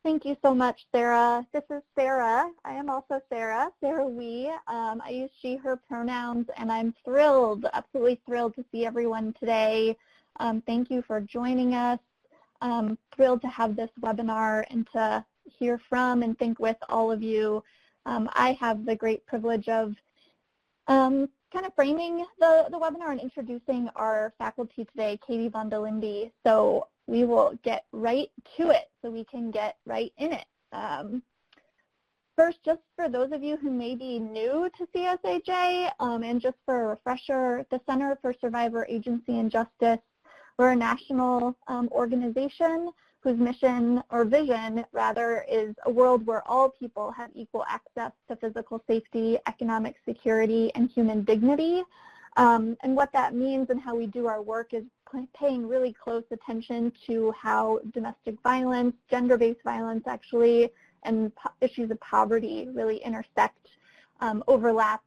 Thank you so much, Sarah. This is Sarah. I am also Sarah Wee. I use she, her pronouns, and I'm thrilled, absolutely thrilled to see everyone today. Thank you for joining us. Thrilled to have this webinar and to hear from and think with all of you. I have the great privilege of kind of framing the webinar and introducing our faculty today, Katie von der Linde. So we will get right to it so we can get right in it. First, just for those of you who may be new to CSAJ, and just for a refresher, the Center for Survivor Agency and Justice, we're a national organization whose mission, or vision rather, is a world where all people have equal access to physical safety, economic security, and human dignity. And what that means and how we do our work is paying really close attention to how domestic violence, gender-based violence actually, and issues of poverty really intersect, overlap,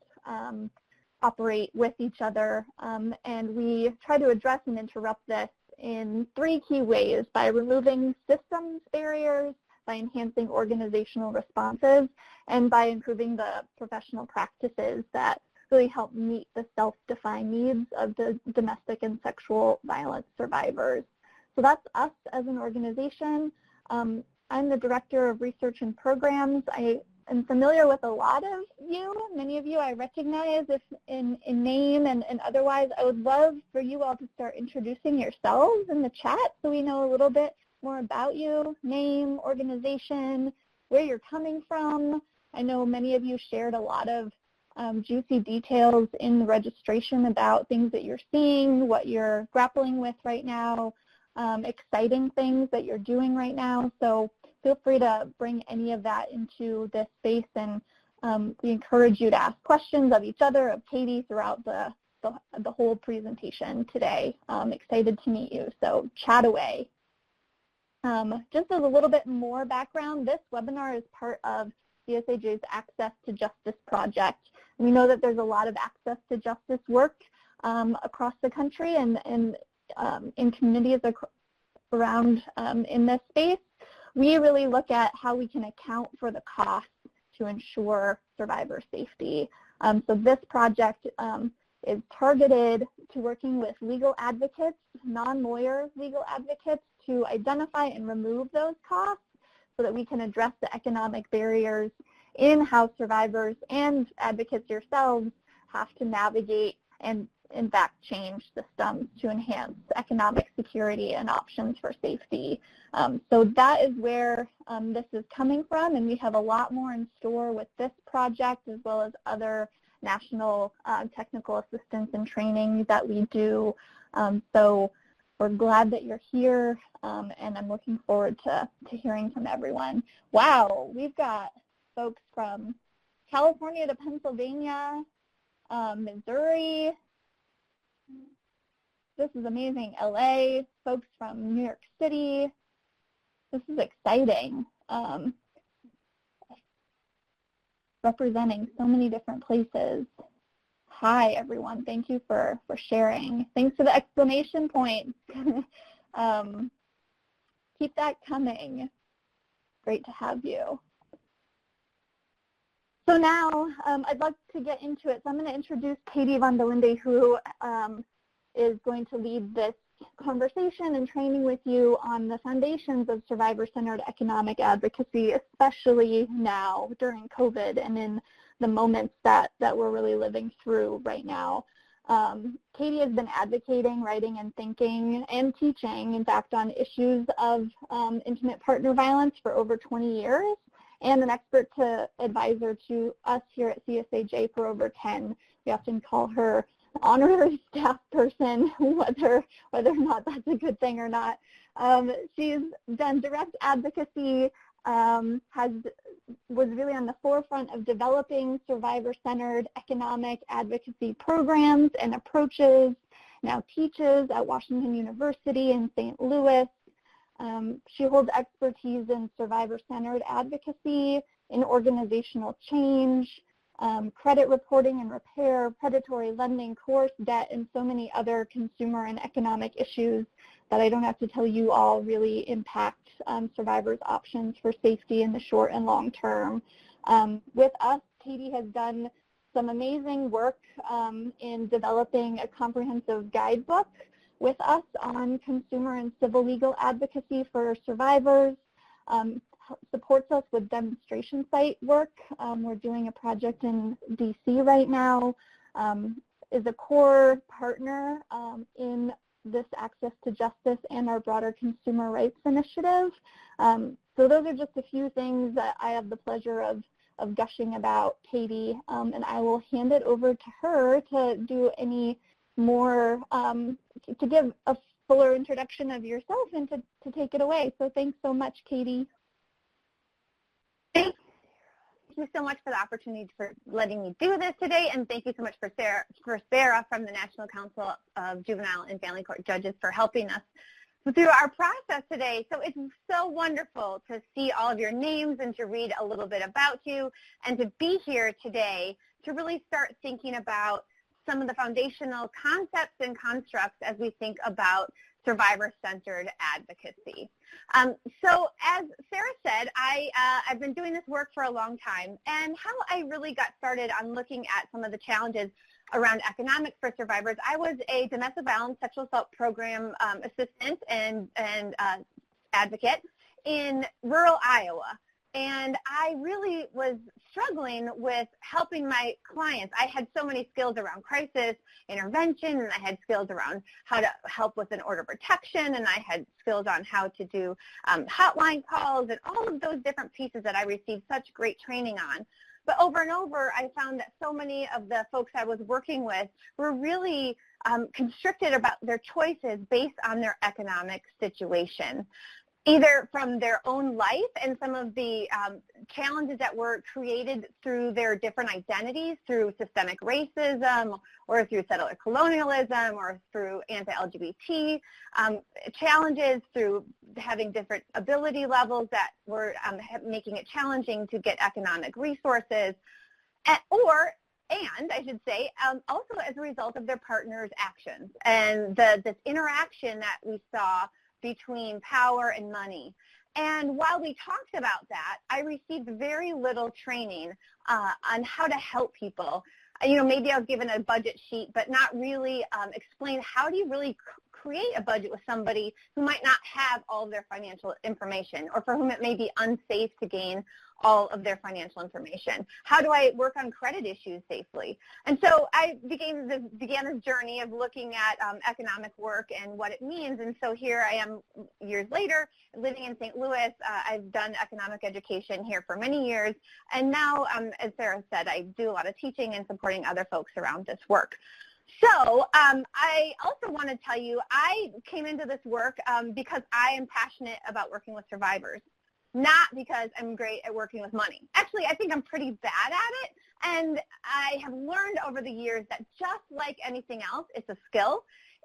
operate with each other. And we try to address and interrupt this in three key ways: by removing systems barriers, by enhancing organizational responses, and by improving the professional practices that really help meet the self-defined needs of the domestic and sexual violence survivors. So that's us as an organization. I'm the Director of Research and Programs. I am familiar with a lot of you. Many of you I recognize if in name and otherwise. I would love for you all to start introducing yourselves in the chat so we know a little bit more about you, name, organization, where you're coming from. I know many of you shared a lot of juicy details in the registration about things that you're seeing, what you're grappling with right now, exciting things that you're doing right now. So feel free to bring any of that into this space, and we encourage you to ask questions of each other, of Katie, throughout the whole presentation today. Excited to meet you, so chat away. Just as a little bit more background, this webinar is part of CSAJ's Access to Justice project. We know that there's a lot of access to justice work across the country and in communities around in this space. We really look at how we can account for the costs to ensure survivor safety. So this project is targeted to working with legal advocates, non-lawyer legal advocates, to identify and remove those costs so that we can address the economic barriers in how survivors and advocates yourselves have to navigate and, in fact, change systems to enhance economic security and options for safety. So that is where this is coming from, and we have a lot more in store with this project as well as other national technical assistance and training that we do. So we're glad that you're here, and I'm looking forward to hearing from everyone. Wow, we've got folks from California to Pennsylvania, Missouri. This is amazing. LA, folks from New York City. This is exciting. Representing so many different places. Hi, everyone. Thank you for sharing. Thanks for the exclamation points. Keep that coming. Great to have you. So now I'd like to get into it. So I'm going to introduce Katie von der Linde, who is going to lead this conversation and training with you on the foundations of survivor-centered economic advocacy, especially now during COVID and in the moments that we're really living through right now. Katie has been advocating, writing, and thinking, and teaching, in fact, on issues of intimate partner violence for over 20 years, and an expert advisor to us here at CSAJ for over 10. We often call her honorary staff person, whether or not that's a good thing or not. She's done direct advocacy, was really on the forefront of developing survivor-centered economic advocacy programs and approaches, now teaches at Washington University in St. Louis. She holds expertise in survivor-centered advocacy, in organizational change, credit reporting and repair, predatory lending, coerced debt, and so many other consumer and economic issues that I don't have to tell you all really impact survivors' options for safety in the short and long term. With us, Katie has done some amazing work in developing a comprehensive guidebook with us on consumer and civil legal advocacy for survivors, supports us with demonstration site work. We're doing a project in DC right now, is a core partner in this Access to Justice and our broader consumer rights initiative. So those are just a few things that I have the pleasure of gushing about, Katie, and I will hand it over to her to do any more, to give a fuller introduction of yourself and to take it away. So thanks so much, Katie. Thank you so much for the opportunity for letting me do this today, and thank you so much for Sarah from the National Council of Juvenile and Family Court Judges for helping us through our process today. So it's so wonderful to see all of your names and to read a little bit about you and to be here today to really start thinking about some of the foundational concepts and constructs as we think about survivor-centered advocacy. So as Sarah said, I've been doing this work for a long time, and how I really got started on looking at some of the challenges around economics for survivors. I was a domestic violence sexual assault program assistant and advocate in rural Iowa. And I really was struggling with helping my clients. I had so many skills around crisis intervention, and I had skills around how to help with an order of protection, and I had skills on how to do hotline calls and all of those different pieces that I received such great training on. But over and over, I found that so many of the folks I was working with were really constricted about their choices based on their economic situation, either from their own life and some of the challenges that were created through their different identities, through systemic racism or through settler colonialism or through anti-LGBT challenges, through having different ability levels that were making it challenging to get economic resources, and I should say, also as a result of their partner's actions and this interaction that we saw between power and money. And while we talked about that, I received very little training on how to help people. You know, maybe I was given a budget sheet, but not really explain how do you really create a budget with somebody who might not have all of their financial information, or for whom it may be unsafe to gain all of their financial information. How do I work on credit issues safely? And so I began this journey of looking at economic work and what it means. And so here I am years later, living in St. Louis. I've done economic education here for many years. And now, as Sarah said, I do a lot of teaching and supporting other folks around this work. So I also want to tell you, I came into this work because I am passionate about working with survivors, not because I'm great at working with money. Actually, I think I'm pretty bad at it, and I have learned over the years that just like anything else, it's a skill,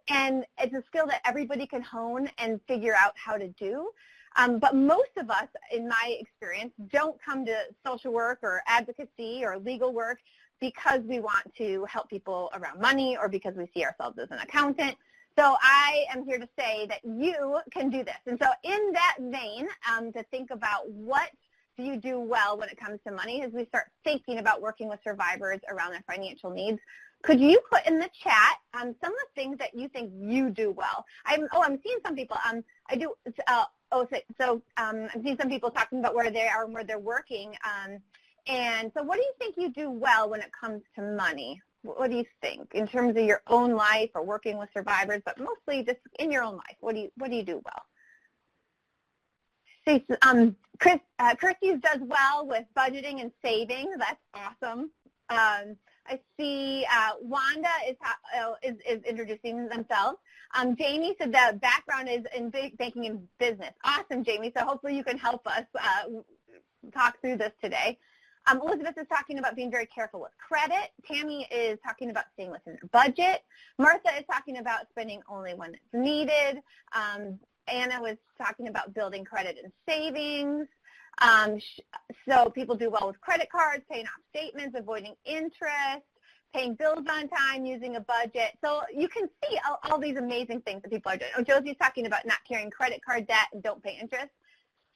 and it's a skill that everybody can hone and figure out how to do. But most of us, in my experience, don't come to social work or advocacy or legal work because we want to help people around money or because we see ourselves as an accountant. So I am here to say that you can do this. And so in that vein, to think about what do you do well when it comes to money as we start thinking about working with survivors around their financial needs, could you put in the chat some of the things that you think you do well? I'm seeing some people. I'm seeing some people talking about where they are and where they're working. And so what do you think you do well when it comes to money? What do you think in terms of your own life or working with survivors, but mostly just in your own life? What do you do well? Kirsty does well with budgeting and saving. That's awesome. I see Wanda is introducing themselves. Jamie said the background is in banking and business. Awesome, Jamie. So hopefully you can help us talk through this today. Elizabeth is talking about being very careful with credit. Tammy is talking about staying within their budget. Martha is talking about spending only when it's needed. Anna was talking about building credit and savings. So people do well with credit cards, paying off statements, avoiding interest, paying bills on time, using a budget. So you can see all these amazing things that people are doing. Oh, Josie's talking about not carrying credit card debt and don't pay interest.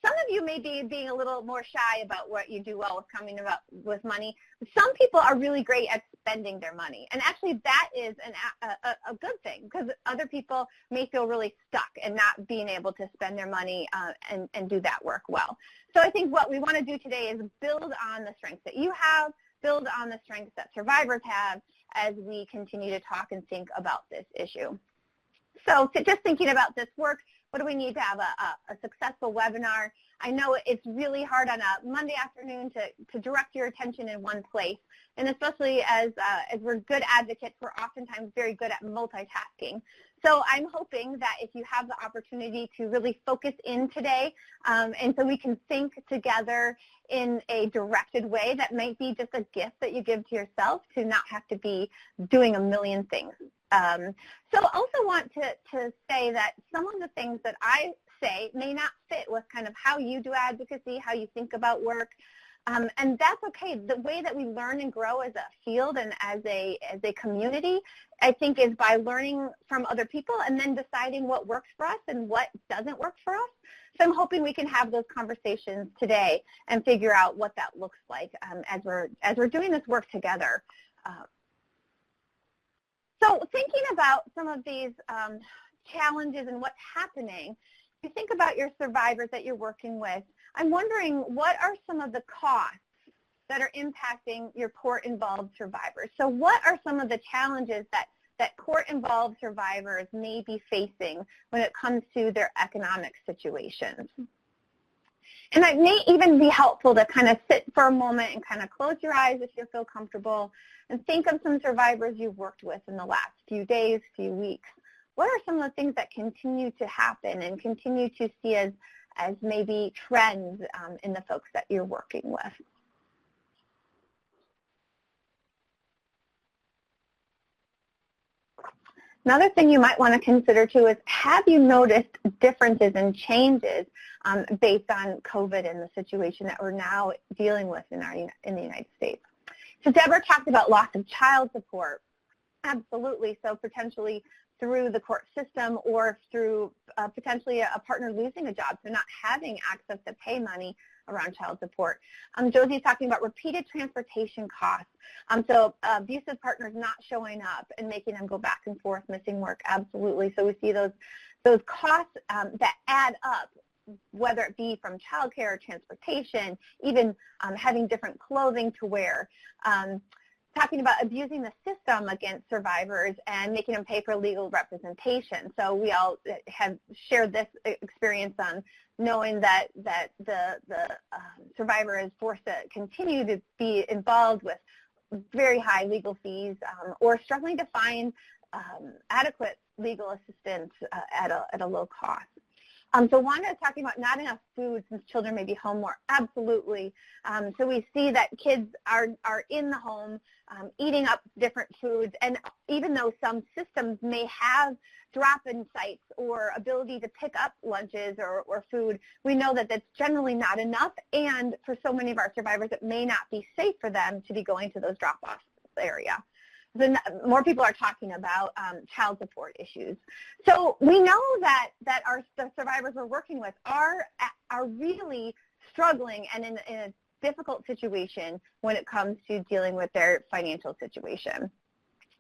Some of you may be being a little more shy about what you do well with coming about with money. Some people are really great at spending their money. And actually that is a good thing, because other people may feel really stuck and not being able to spend their money and do that work well. So I think what we want to do today is build on the strengths that you have, build on the strengths that survivors have as we continue to talk and think about this issue. So just thinking about this work, what do we need to have a successful webinar? I know it's really hard on a Monday afternoon to direct your attention in one place, and especially as we're good advocates, we're oftentimes very good at multitasking. So I'm hoping that if you have the opportunity to really focus in today, and so we can think together in a directed way that might be just a gift that you give to yourself to not have to be doing a million things. So I also want to say that some of the things that I say may not fit with kind of how you do advocacy, how you think about work, and that's okay. The way that we learn and grow as a field and as a community, I think, is by learning from other people and then deciding what works for us and what doesn't work for us. So I'm hoping we can have those conversations today and figure out what that looks like as we're doing this work together. So thinking about some of these challenges and what's happening, you think about your survivors that you're working with. I'm wondering, what are some of the costs that are impacting your court-involved survivors? So what are some of the challenges that court-involved survivors may be facing when it comes to their economic situations? And it may even be helpful to kind of sit for a moment and kind of close your eyes if you feel comfortable and think of some survivors you've worked with in the last few days, few weeks. What are some of the things that continue to happen and continue to see as maybe trends in the folks that you're working with? Another thing you might want to consider too is, have you noticed differences and changes based on COVID and the situation that we're now dealing with in the United States? So Deborah talked about loss of child support. Absolutely. So potentially through the court system or through potentially a partner losing a job, so not having access to pay money around child support. Josie's talking about repeated transportation costs. So abusive partners not showing up and making them go back and forth, missing work. Absolutely. So we see those costs that add up, whether it be from childcare or transportation, even having different clothing to wear. Talking about abusing the system against survivors and making them pay for legal representation. So we all have shared this experience on knowing that the survivor is forced to continue to be involved with very high legal fees or struggling to find adequate legal assistance at a low cost. So Wanda is talking about not enough food since children may be home more. Absolutely. So we see that kids are in the home eating up different foods, and even though some systems may have drop-in sites or ability to pick up lunches or food, we know that that's generally not enough, and for so many of our survivors, it may not be safe for them to be going to those drop-off area. Then more people are talking about child support issues. So we know that the survivors we're working with are really struggling and in a difficult situation when it comes to dealing with their financial situation.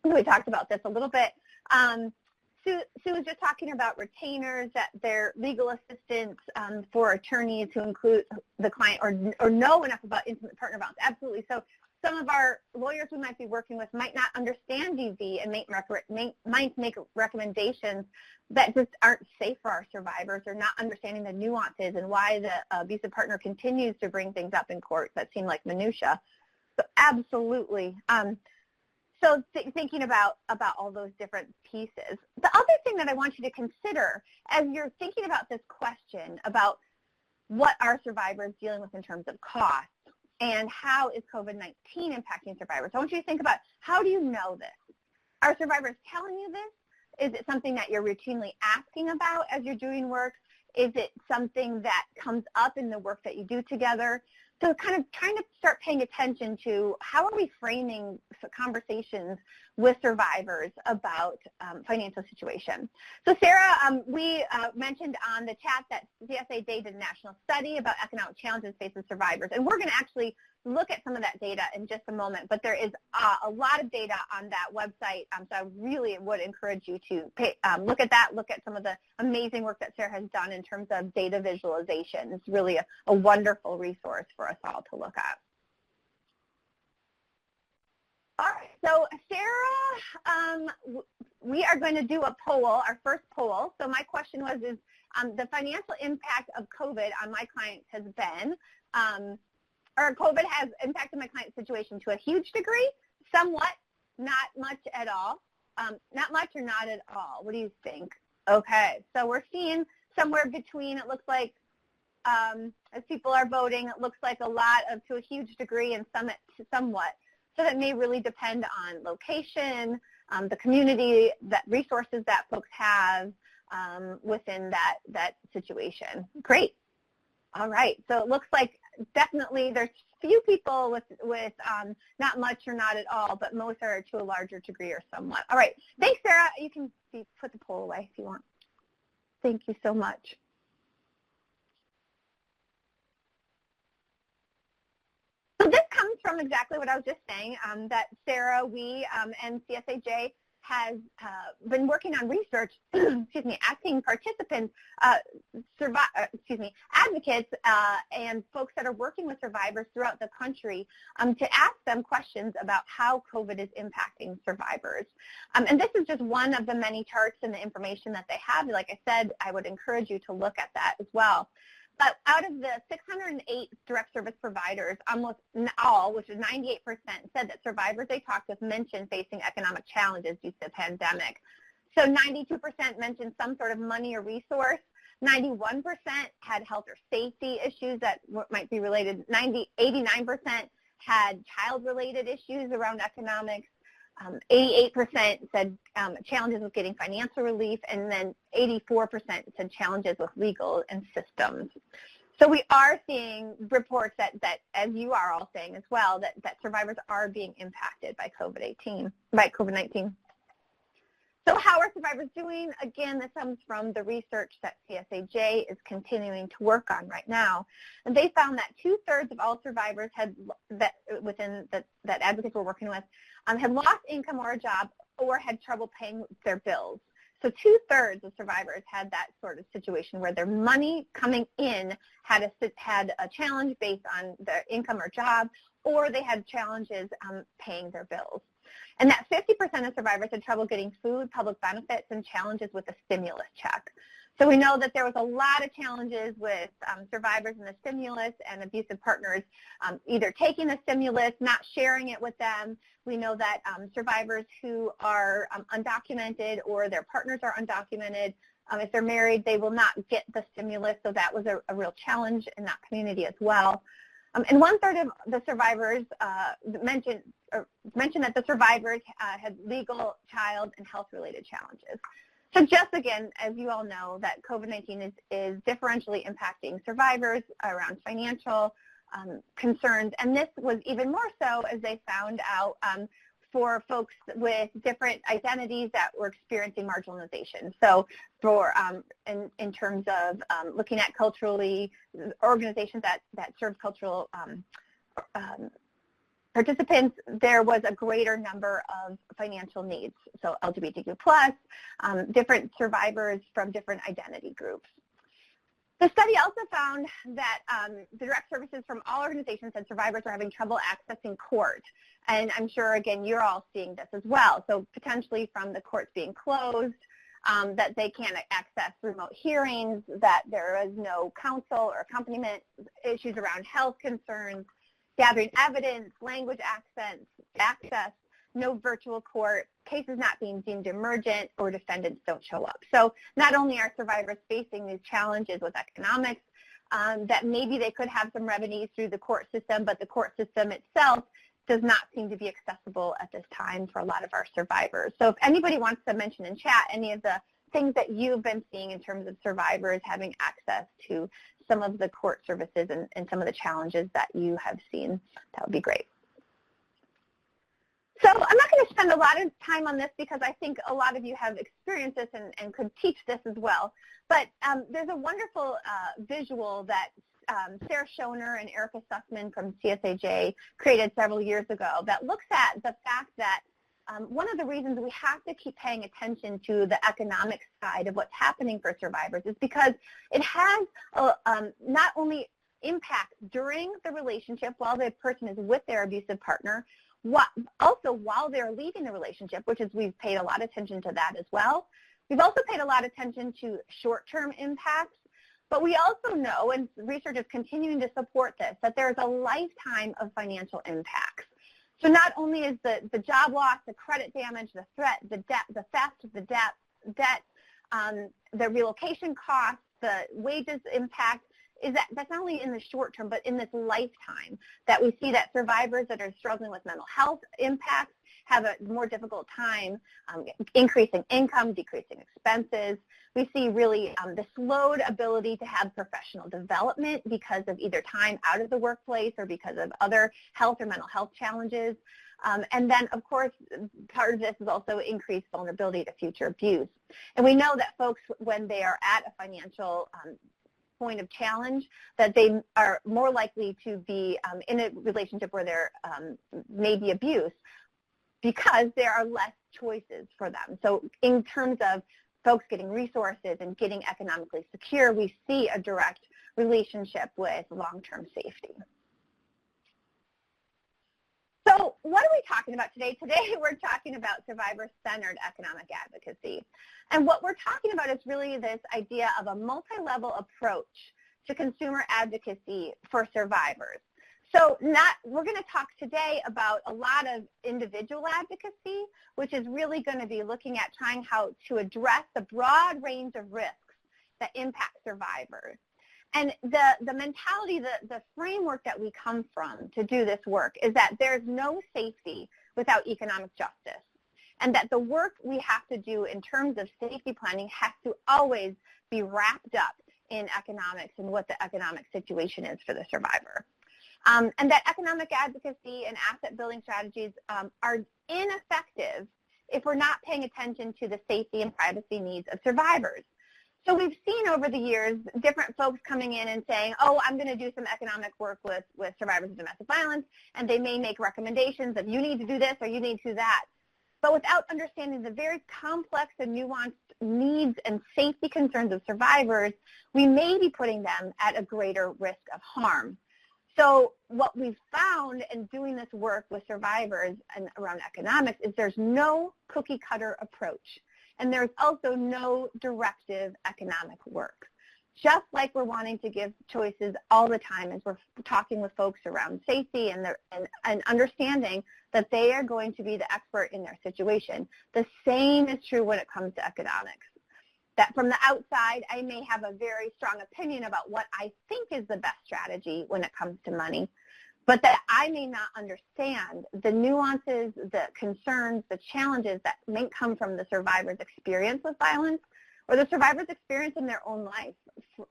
So we talked about this a little bit. Sue was just talking about retainers, that their legal assistance for attorneys who include the client or know enough about intimate partner violence. Absolutely. So some of our lawyers we might be working with might not understand DV and might make recommendations that just aren't safe for our survivors, or not understanding the nuances and why the abusive partner continues to bring things up in court that seem like minutia. So absolutely. So thinking about all those different pieces. The other thing that I want you to consider as you're thinking about this question about what are survivors dealing with in terms of cost, and how is COVID-19 impacting survivors? I want you to think about, how do you know this? Are survivors telling you this? Is it something that you're routinely asking about as you're doing work? Is it something that comes up in the work that you do together? So kind of trying to start paying attention to how are we framing conversations with survivors about financial situation. So Sarah, we mentioned on the chat that CSAJ did a national study about economic challenges facing survivors, and we're going to actually look at some of that data in just a moment, but there is a lot of data on that website, so I really would encourage you to look at that, look at some of the amazing work that Sarah has done in terms of data visualization. It's really a wonderful resource for us all to look at. All right, so Sarah, we are going to do a poll, our first poll. So my question was, the financial impact of COVID on my clients has been, or COVID has impacted my client's situation to a huge degree, somewhat, not much at all, not much or not at all. What do you think? Okay, so we're seeing somewhere between, it looks like, as people are voting, it looks like a lot of to a huge degree and somewhat. So that may really depend on location, the community, that resources that folks have within that situation. Great. All right, so it looks like definitely there's few people with not much or not at all, but most are to a larger degree or somewhat. All right, thanks, Sarah. You can put the poll away if you want. Thank you so much. So this comes from exactly what I was just saying, that Sarah, we, and CSAJ has been working on research, excuse me, asking participants, advocates and folks that are working with survivors throughout the country to ask them questions about how COVID is impacting survivors. And this is just one of the many charts and the information that they have. Like I said, I would encourage you to look at that as well. But out of the 608 direct service providers, almost all, which is 98%, said that survivors they talked with mentioned facing economic challenges due to the pandemic. So 92% mentioned some sort of money or resource. 91% had health or safety issues that might be related. 89% had child-related issues around economics. 88% said challenges with getting financial relief, and then 84% said challenges with legal and systems. So we are seeing reports that as you are all saying as well, that survivors are being impacted by COVID-19. So how are survivors doing? Again, this comes from the research that CSAJ is continuing to work on right now. And they found that 2/3 of all survivors that advocates were working with had lost income or a job or had trouble paying their bills. So 2/3 of survivors had that sort of situation where their money coming in had a challenge based on their income or job, or they had challenges paying their bills. And that 50% of survivors had trouble getting food, public benefits, and challenges with a stimulus check. So we know that there was a lot of challenges with survivors in the stimulus and abusive partners either taking the stimulus, not sharing it with them. We know that survivors who are undocumented or their partners are undocumented, if they're married, they will not get the stimulus. So that was a real challenge in that community as well. And 1/3 of the survivors mentioned that the survivors had legal, child, and health-related challenges. So just again, as you all know, that COVID-19 is differentially impacting survivors around financial concerns, and this was even more so as they found out for folks with different identities that were experiencing marginalization. So for in terms of looking at culturally organizations that serve cultural participants, there was a greater number of financial needs. So LGBTQ+, different survivors from different identity groups. The study also found that the direct services from all organizations said survivors are having trouble accessing court. And I'm sure, again, you're all seeing this as well. So potentially from the courts being closed, that they can't access remote hearings, that there is no counsel or accompaniment, issues around health concerns, gathering evidence, language access, no virtual court, cases not being deemed emergent, or defendants don't show up. So not only are survivors facing these challenges with economics, that maybe they could have some remedies through the court system, but the court system itself does not seem to be accessible at this time for a lot of our survivors. So if anybody wants to mention in chat any of the things that you've been seeing in terms of survivors having access to some of the court services and some of the challenges that you have seen, that would be great. So I'm not going to spend a lot of time on this because I think a lot of you have experienced this and could teach this as well. But there's a wonderful visual that Sarah Schoner and Erica Sussman from CSAJ created several years ago that looks at the fact that one of the reasons we have to keep paying attention to the economic side of what's happening for survivors is because it has not only impacts during the relationship while the person is with their abusive partner, also while they're leaving the relationship, which is we've paid a lot of attention to that as well. We've also paid a lot of attention to short-term impacts, but we also know, and research is continuing to support this, that there's a lifetime of financial impacts. So not only is the job loss, the credit damage, the threat, the debt, the theft of the debt, the relocation costs, the wages impact, that's not only in the short term, but in this lifetime that we see that survivors that are struggling with mental health impacts have a more difficult time increasing income, decreasing expenses. We see really the slowed ability to have professional development because of either time out of the workplace or because of other health or mental health challenges. And then, of course, part of this is also increased vulnerability to future abuse. And we know that folks, when they are at a financial point of challenge, that they are more likely to be in a relationship where there may be abuse because there are less choices for them. So in terms of folks getting resources and getting economically secure, we see a direct relationship with long-term safety. So what are we talking about today? Today we're talking about survivor-centered economic advocacy. And what we're talking about is really this idea of a multi-level approach to consumer advocacy for survivors. So we're going to talk today about a lot of individual advocacy, which is really going to be looking at trying how to address the broad range of risks that impact survivors. And the mentality, the framework that we come from to do this work is that there's no safety without economic justice, and that the work we have to do in terms of safety planning has to always be wrapped up in economics and what the economic situation is for the survivor. And that economic advocacy and asset building strategies are ineffective if we're not paying attention to the safety and privacy needs of survivors. So we've seen over the years different folks coming in and saying, oh, I'm going to do some economic work with survivors of domestic violence, and they may make recommendations of you need to do this or you need to do that. But without understanding the very complex and nuanced needs and safety concerns of survivors, we may be putting them at a greater risk of harm. So what we've found in doing this work with survivors and around economics is there's no cookie-cutter approach. And there's also no directive economic work. Just like we're wanting to give choices all the time as we're talking with folks around safety and understanding that they are going to be the expert in their situation, the same is true when it comes to economics. That from the outside, I may have a very strong opinion about what I think is the best strategy when it comes to money, but that I may not understand the nuances, the concerns, the challenges that may come from the survivor's experience with violence or the survivor's experience in their own life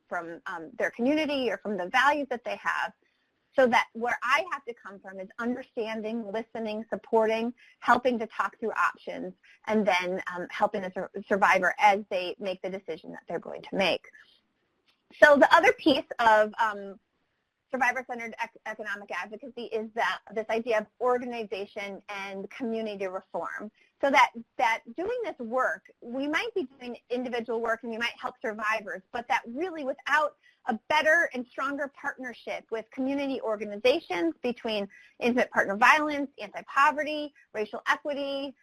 from their community or from the values that they have. So that where I have to come from is understanding, listening, supporting, helping to talk through options, and then helping the survivor as they make the decision that they're going to make. So the other piece of survivor-centered economic advocacy is this idea of organization and community reform. So that doing this work, we might be doing individual work and we might help survivors, but that really without a better and stronger partnership with community organizations between intimate partner violence, anti-poverty, racial equity,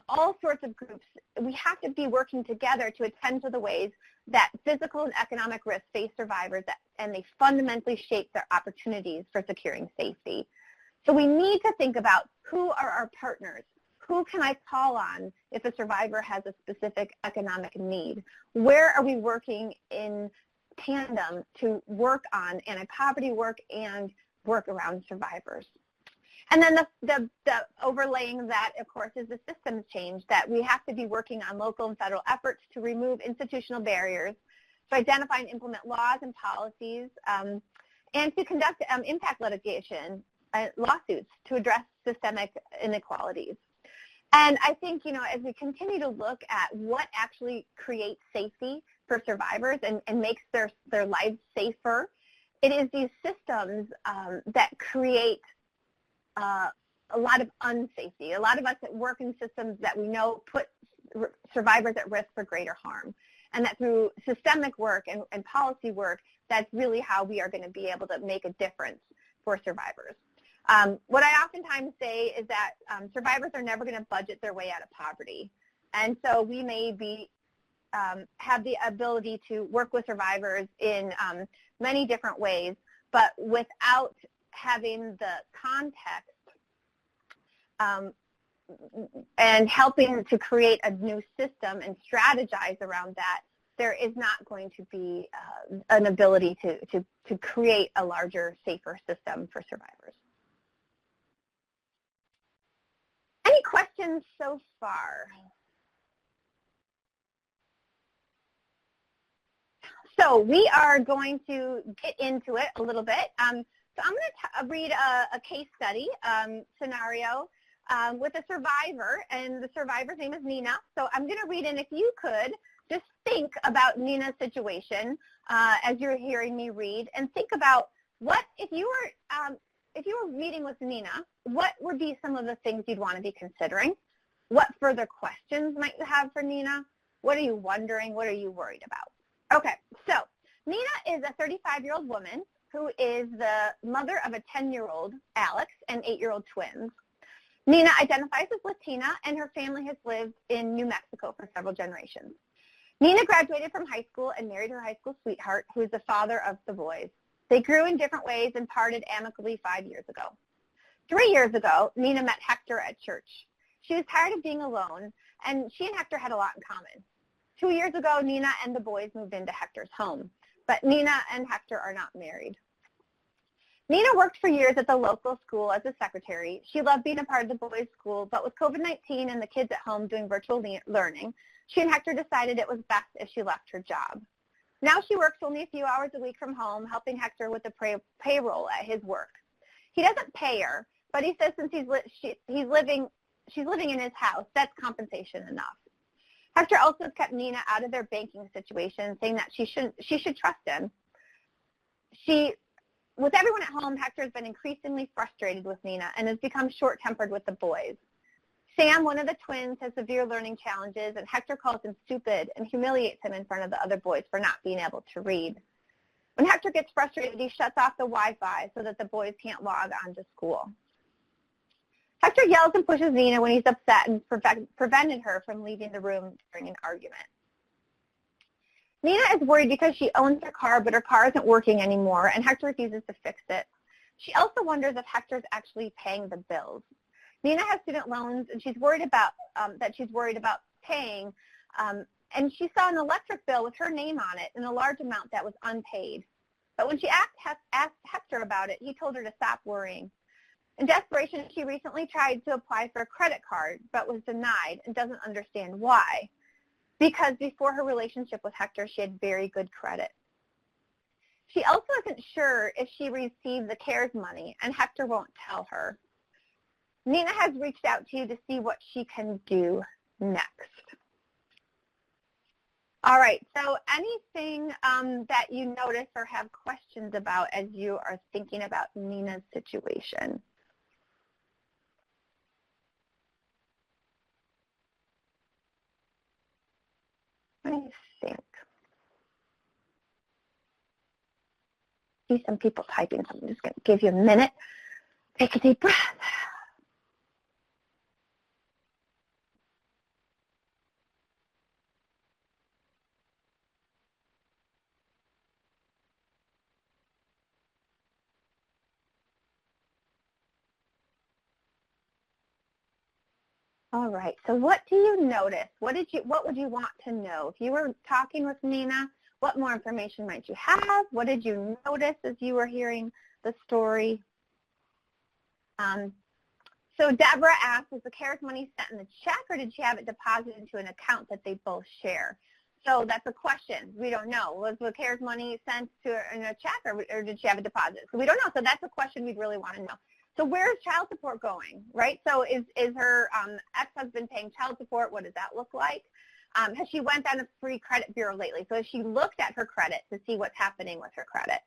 all sorts of groups, we have to be working together to attend to the ways that physical and economic risks face survivors and they fundamentally shape their opportunities for securing safety. So we need to think about who are our partners. Who can I call on if a survivor has a specific economic need? Where are we working in tandem to work on anti-poverty work and work around survivors? And then the overlaying that, of course, is the systems change, that we have to be working on local and federal efforts to remove institutional barriers, to identify and implement laws and policies, and to conduct impact litigation, lawsuits to address systemic inequalities. And I think, as we continue to look at what actually creates safety for survivors and makes their lives safer, it is these systems that create a lot of unsafety. A lot of us that work in systems that we know put survivors at risk for greater harm. And that through systemic work and policy work, that's really how we are going to be able to make a difference for survivors. What I oftentimes say is that survivors are never going to budget their way out of poverty. And so we may be have the ability to work with survivors in many different ways, but without having the context and helping to create a new system and strategize around that, there is not going to be an ability to create a larger, safer system for survivors. Any questions so far? So we are going to get into it a little bit. So I'm going to read a case study scenario with a survivor, and the survivor's name is Nina. So I'm going to read, and if you could just think about Nina's situation as you're hearing me read, and think about what if you were meeting with Nina, what would be some of the things you'd want to be considering? What further questions might you have for Nina? What are you wondering? What are you worried about? Okay, so Nina is a 35-year-old woman who is the mother of a 10-year-old, Alex, and 8-year-old twins. Nina identifies as Latina, and her family has lived in New Mexico for several generations. Nina graduated from high school and married her high school sweetheart, who is the father of the boys. They grew in different ways and parted amicably 5 years ago. 3 years ago, Nina met Hector at church. She was tired of being alone, and she and Hector had a lot in common. 2 years ago, Nina and the boys moved into Hector's home, but Nina and Hector are not married. Nina worked for years at the local school as a secretary. She loved being a part of the boys' school, but with COVID-19 and the kids at home doing virtual learning, she and Hector decided it was best if she left her job. Now she works only a few hours a week from home, helping Hector with the payroll at his work. He doesn't pay her, but he says since she's living in his house, that's compensation enough. Hector also kept Nina out of their banking situation, saying that she should trust him. With everyone at home, Hector has been increasingly frustrated with Nina and has become short-tempered with the boys. Sam, one of the twins, has severe learning challenges, and Hector calls him stupid and humiliates him in front of the other boys for not being able to read. When Hector gets frustrated, he shuts off the Wi-Fi so that the boys can't log on to school. Hector yells and pushes Nina when he's upset and prevented her from leaving the room during an argument. Nina is worried because she owns her car, but her car isn't working anymore, and Hector refuses to fix it. She also wonders if Hector's actually paying the bills. Nina has student loans, and she's worried about paying, and she saw an electric bill with her name on it and a large amount that was unpaid. But when she asked Hector about it, he told her to stop worrying. In desperation, she recently tried to apply for a credit card, but was denied and doesn't understand why. Because before her relationship with Hector, she had very good credit. She also isn't sure if she received the CARES money, and Hector won't tell her. Nina has reached out to you to see what she can do next. All right, so anything that you notice or have questions about as you are thinking about Nina's situation? Let me think. I see some people typing, so I'm just going to give you a minute. Take a deep breath. All right, so what do you notice? What would you want to know? If you were talking with Nina, what more information might you have? What did you notice as you were hearing the story? So Deborah asked, was the CARES money sent in the check or did she have it deposited into an account that they both share? So that's a question. We don't know. Was the CARES money sent to in a check or did she have a deposit? So we don't know. So that's a question we'd really want to know. So where is child support going, right? So is her ex-husband paying child support? What does that look like? Has she went down a free credit bureau lately? So has she looked at her credit to see what's happening with her credit,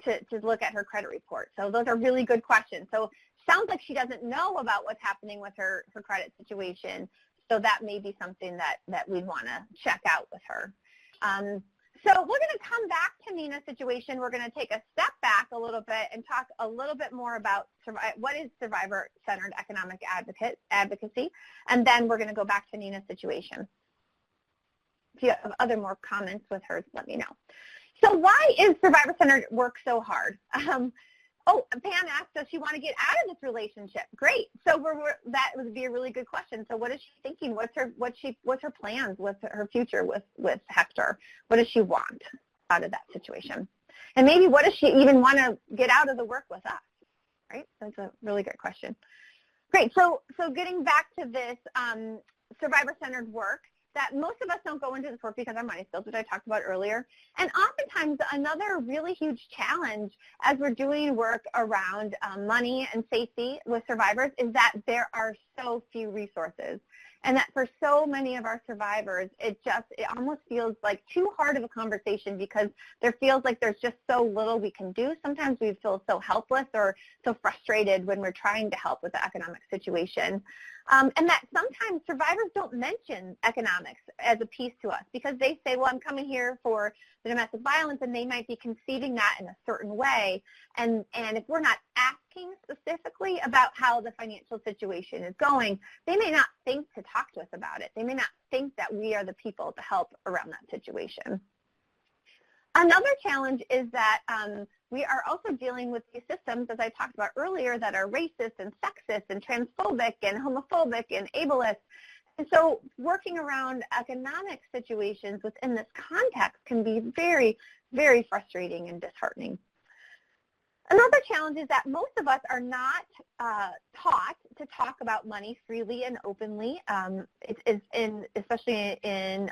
to look at her credit report? So those are really good questions. So sounds like she doesn't know about what's happening with her credit situation. So that may be something that we'd want to check out with her. So we're going to come back to Nina's situation. We're going to take a step back a little bit and talk a little bit more about what is survivor-centered economic advocacy, and then we're going to go back to Nina's situation. If you have other more comments with hers, let me know. So why is survivor-centered work so hard? Oh, Pam asked, does she want to get out of this relationship? Great. So that would be a really good question. So what is she thinking? What's her plans? What's her future with Hector? What does she want out of that situation? And maybe what does she even want to get out of the work with us? Right? That's a really good question. Great. So getting back to this survivor-centered work, that most of us don't go into this work because our money skills, which I talked about earlier. And oftentimes another really huge challenge as we're doing work around money and safety with survivors is that there are so few resources. And that for so many of our survivors, it almost feels like too hard of a conversation because there feels like there's just so little we can do. Sometimes we feel so helpless or so frustrated when we're trying to help with the economic situation. And that sometimes survivors don't mention economics as a piece to us because they say, well, I'm coming here for the domestic violence, and they might be conceiving that in a certain way. And if we're not asking specifically about how the financial situation is going, they may not think to talk to us about it. They may not think that we are the people to help around that situation. Another challenge is that we are also dealing with these systems, as I talked about earlier, that are racist and sexist and transphobic and homophobic and ableist. And so working around economic situations within this context can be very, very frustrating and disheartening. Another challenge is that most of us are not taught to talk about money freely and openly, especially in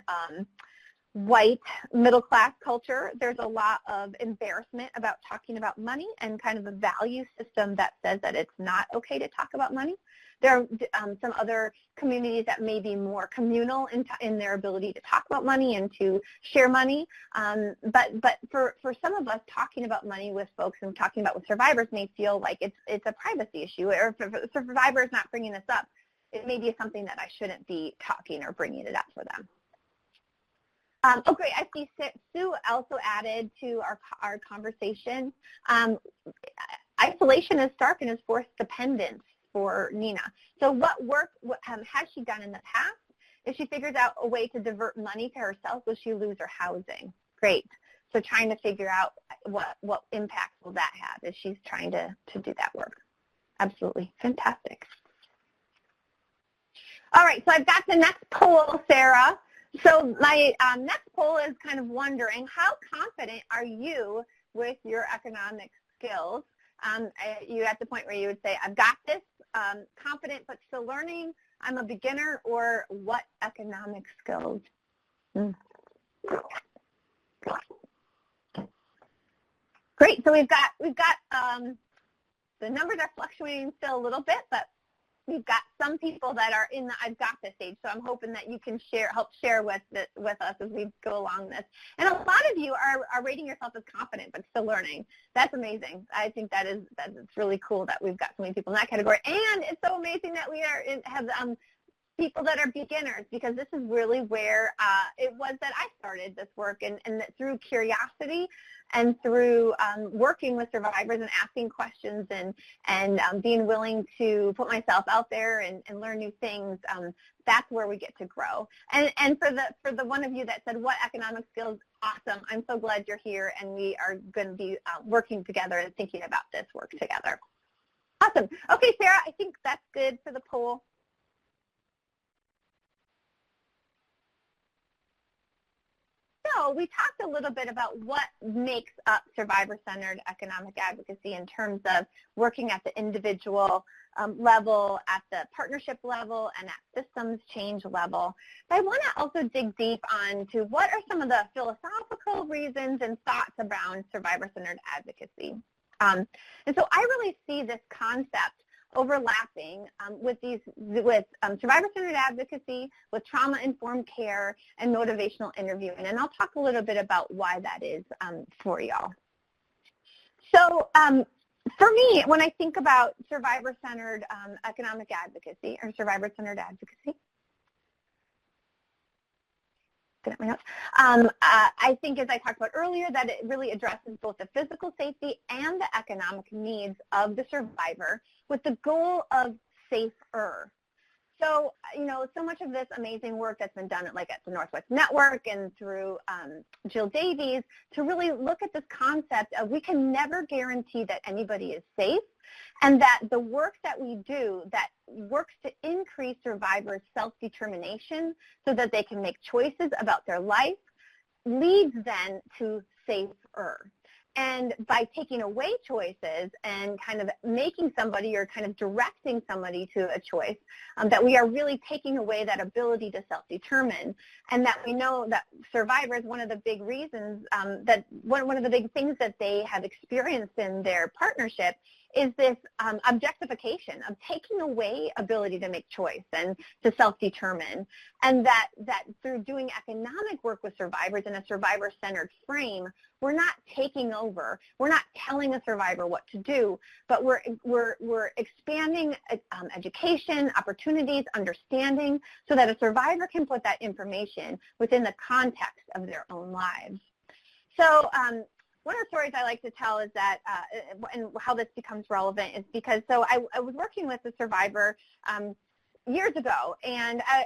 white middle-class culture. There's a lot of embarrassment about talking about money and kind of a value system that says that it's not okay to talk about money. There are some other communities that may be more communal in their ability to talk about money and to share money. But for some of us, talking about money with folks and talking about with survivors may feel like it's a privacy issue, or if a survivor is not bringing this up, it may be something that I shouldn't be talking or bringing it up for them. Oh, great. I see Sue also added to our conversation. Isolation is stark and is forced dependence for Nina. So what work has she done in the past? If she figures out a way to divert money to herself, will she lose her housing? Great. So trying to figure out what impact will that have if she's trying to do that work. Absolutely. Fantastic. All right. So I've got the next poll, Sarah. So my next poll is kind of wondering, how confident are you with your economic skills? You at the point where you would say, I've got this, confident but still learning, I'm a beginner, or what economic skills? Great. So we've got the numbers are fluctuating still a little bit, but we've got some people that are in the I've got this stage, so I'm hoping that you can help share with us as we go along this. And a lot of you are rating yourself as confident but still learning. That's amazing. I think it's really cool that we've got so many people in that category. And it's so amazing that we have people that are beginners, because this is really where it was that I started this work, and that through curiosity and through working with survivors and asking questions and being willing to put myself out there and learn new things, that's where we get to grow. And for the one of you that said, what economic skills, awesome. I'm so glad you're here, and we are going to be working together and thinking about this work together. Awesome. Okay, Sarah, I think that's good for the poll. So we talked a little bit about what makes up survivor-centered economic advocacy in terms of working at the individual level, at the partnership level, and at systems change level. But I want to also dig deep on to what are some of the philosophical reasons and thoughts around survivor-centered advocacy. And so I really see this concept overlapping with survivor-centered advocacy, with trauma-informed care, and motivational interviewing. And I'll talk a little bit about why that is for y'all. So for me, when I think about survivor-centered economic advocacy or survivor-centered advocacy, I think, as I talked about earlier, that it really addresses both the physical safety and the economic needs of the survivor with the goal of safer. So, so much of this amazing work that's been done at the Northwest Network and through Jill Davies to really look at this concept of we can never guarantee that anybody is safe, and that the work that we do that works to increase survivors' self-determination so that they can make choices about their life leads then to safer. And by taking away choices and kind of making somebody or kind of directing somebody to a choice, that we are really taking away that ability to self-determine, and that we know that survivors, one of the big reasons that one of the big things that they have experienced in their partnership is this objectification of taking away ability to make choice and to self-determine, and that through doing economic work with survivors in a survivor-centered frame, we're not taking over, we're not telling a survivor what to do, but we're expanding education, opportunities, understanding, so that a survivor can put that information within the context of their own lives. So one of the stories I like to tell is that, and how this becomes relevant is because, so I was working with a survivor years ago, and I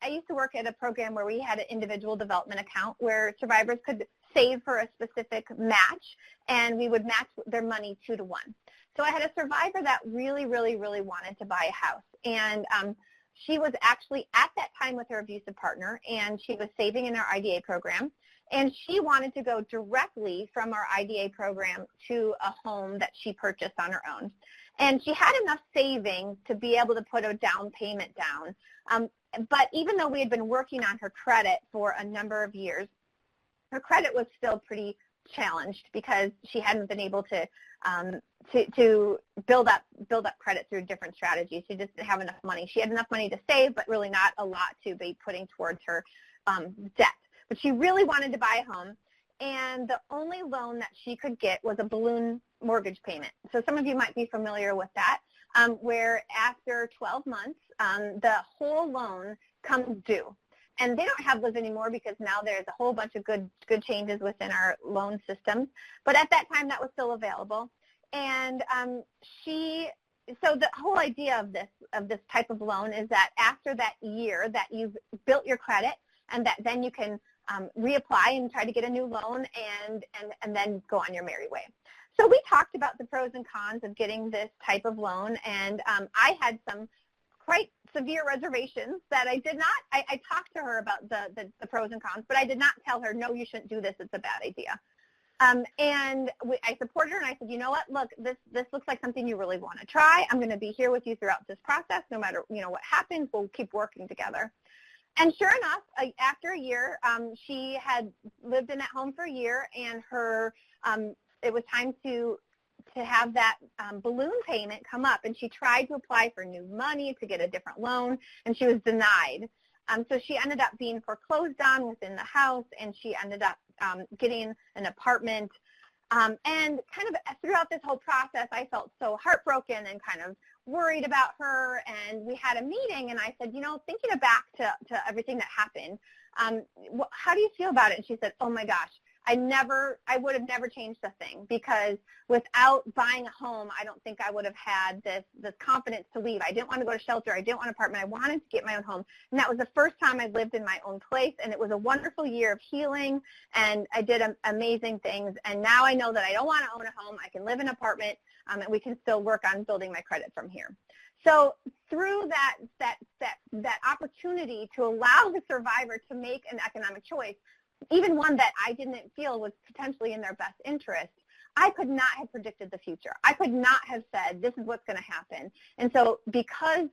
used to work at a program where we had an individual development account where survivors could save for a specific match, and we would match their money 2-to-1. So I had a survivor that really, really, really wanted to buy a house, and she was actually at that time with her abusive partner, and she was saving in our IDA program. And she wanted to go directly from our IDA program to a home that she purchased on her own. And she had enough savings to be able to put a down payment down. But even though we had been working on her credit for a number of years, her credit was still pretty challenged because she hadn't been able to build up credit through different strategies. She just didn't have enough money. She had enough money to save, but really not a lot to be putting towards her debt. But she really wanted to buy a home, and the only loan that she could get was a balloon mortgage payment. So some of you might be familiar with that, where after 12 months, the whole loan comes due. And they don't have those anymore because now there's a whole bunch of good changes within our loan systems. But at that time, that was still available. And so the whole idea of this type of loan is that after that year that you've built your credit, and that then you can reapply and try to get a new loan and then go on your merry way. So we talked about the pros and cons of getting this type of loan, and I had some quite severe reservations that I did not, I talked to her about the pros and cons, but I did not tell her, no, you shouldn't do this, it's a bad idea. And I supported her, and I said, you know what, look, this looks like something you really want to try. I'm going to be here with you throughout this process. No matter what happens, we'll keep working together. And sure enough, after a year, she had lived in that home for a year, and it was time to have that balloon payment come up, and she tried to apply for new money to get a different loan, and she was denied. So she ended up being foreclosed on within the house, and she ended up getting an apartment. And kind of throughout this whole process, I felt so heartbroken and kind of worried about her, and we had a meeting, and I said, thinking back to everything that happened, how do you feel about it? And she said, oh my gosh, I would have never changed a thing, because without buying a home, I don't think I would have had this confidence to leave. I didn't want to go to shelter. I didn't want an apartment. I wanted to get my own home. And that was the first time I lived in my own place, and it was a wonderful year of healing, and I did amazing things. And now I know that I don't want to own a home. I can live in an apartment, and we can still work on building my credit from here. So through that opportunity to allow the survivor to make an economic choice, even one that I didn't feel was potentially in their best interest, I could not have predicted the future. I could not have said, this is what's going to happen. And so because,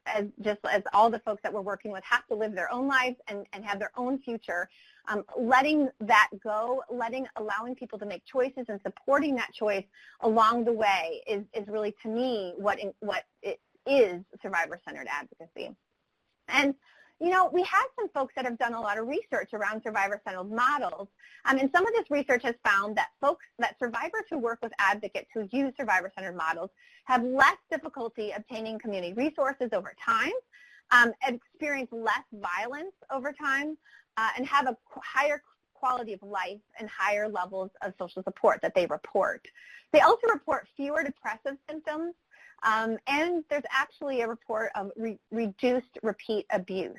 as all the folks that we're working with have to live their own lives and have their own future, letting that go, allowing people to make choices and supporting that choice along the way is really, to me, what it is survivor-centered advocacy. And you know, we have some folks that have done a lot of research around survivor-centered models, and some of this research has found that survivors who work with advocates who use survivor-centered models have less difficulty obtaining community resources over time, experience less violence over time, and have a higher quality of life and higher levels of social support that they report. They also report fewer depressive symptoms, and there's actually a report of reduced repeat abuse.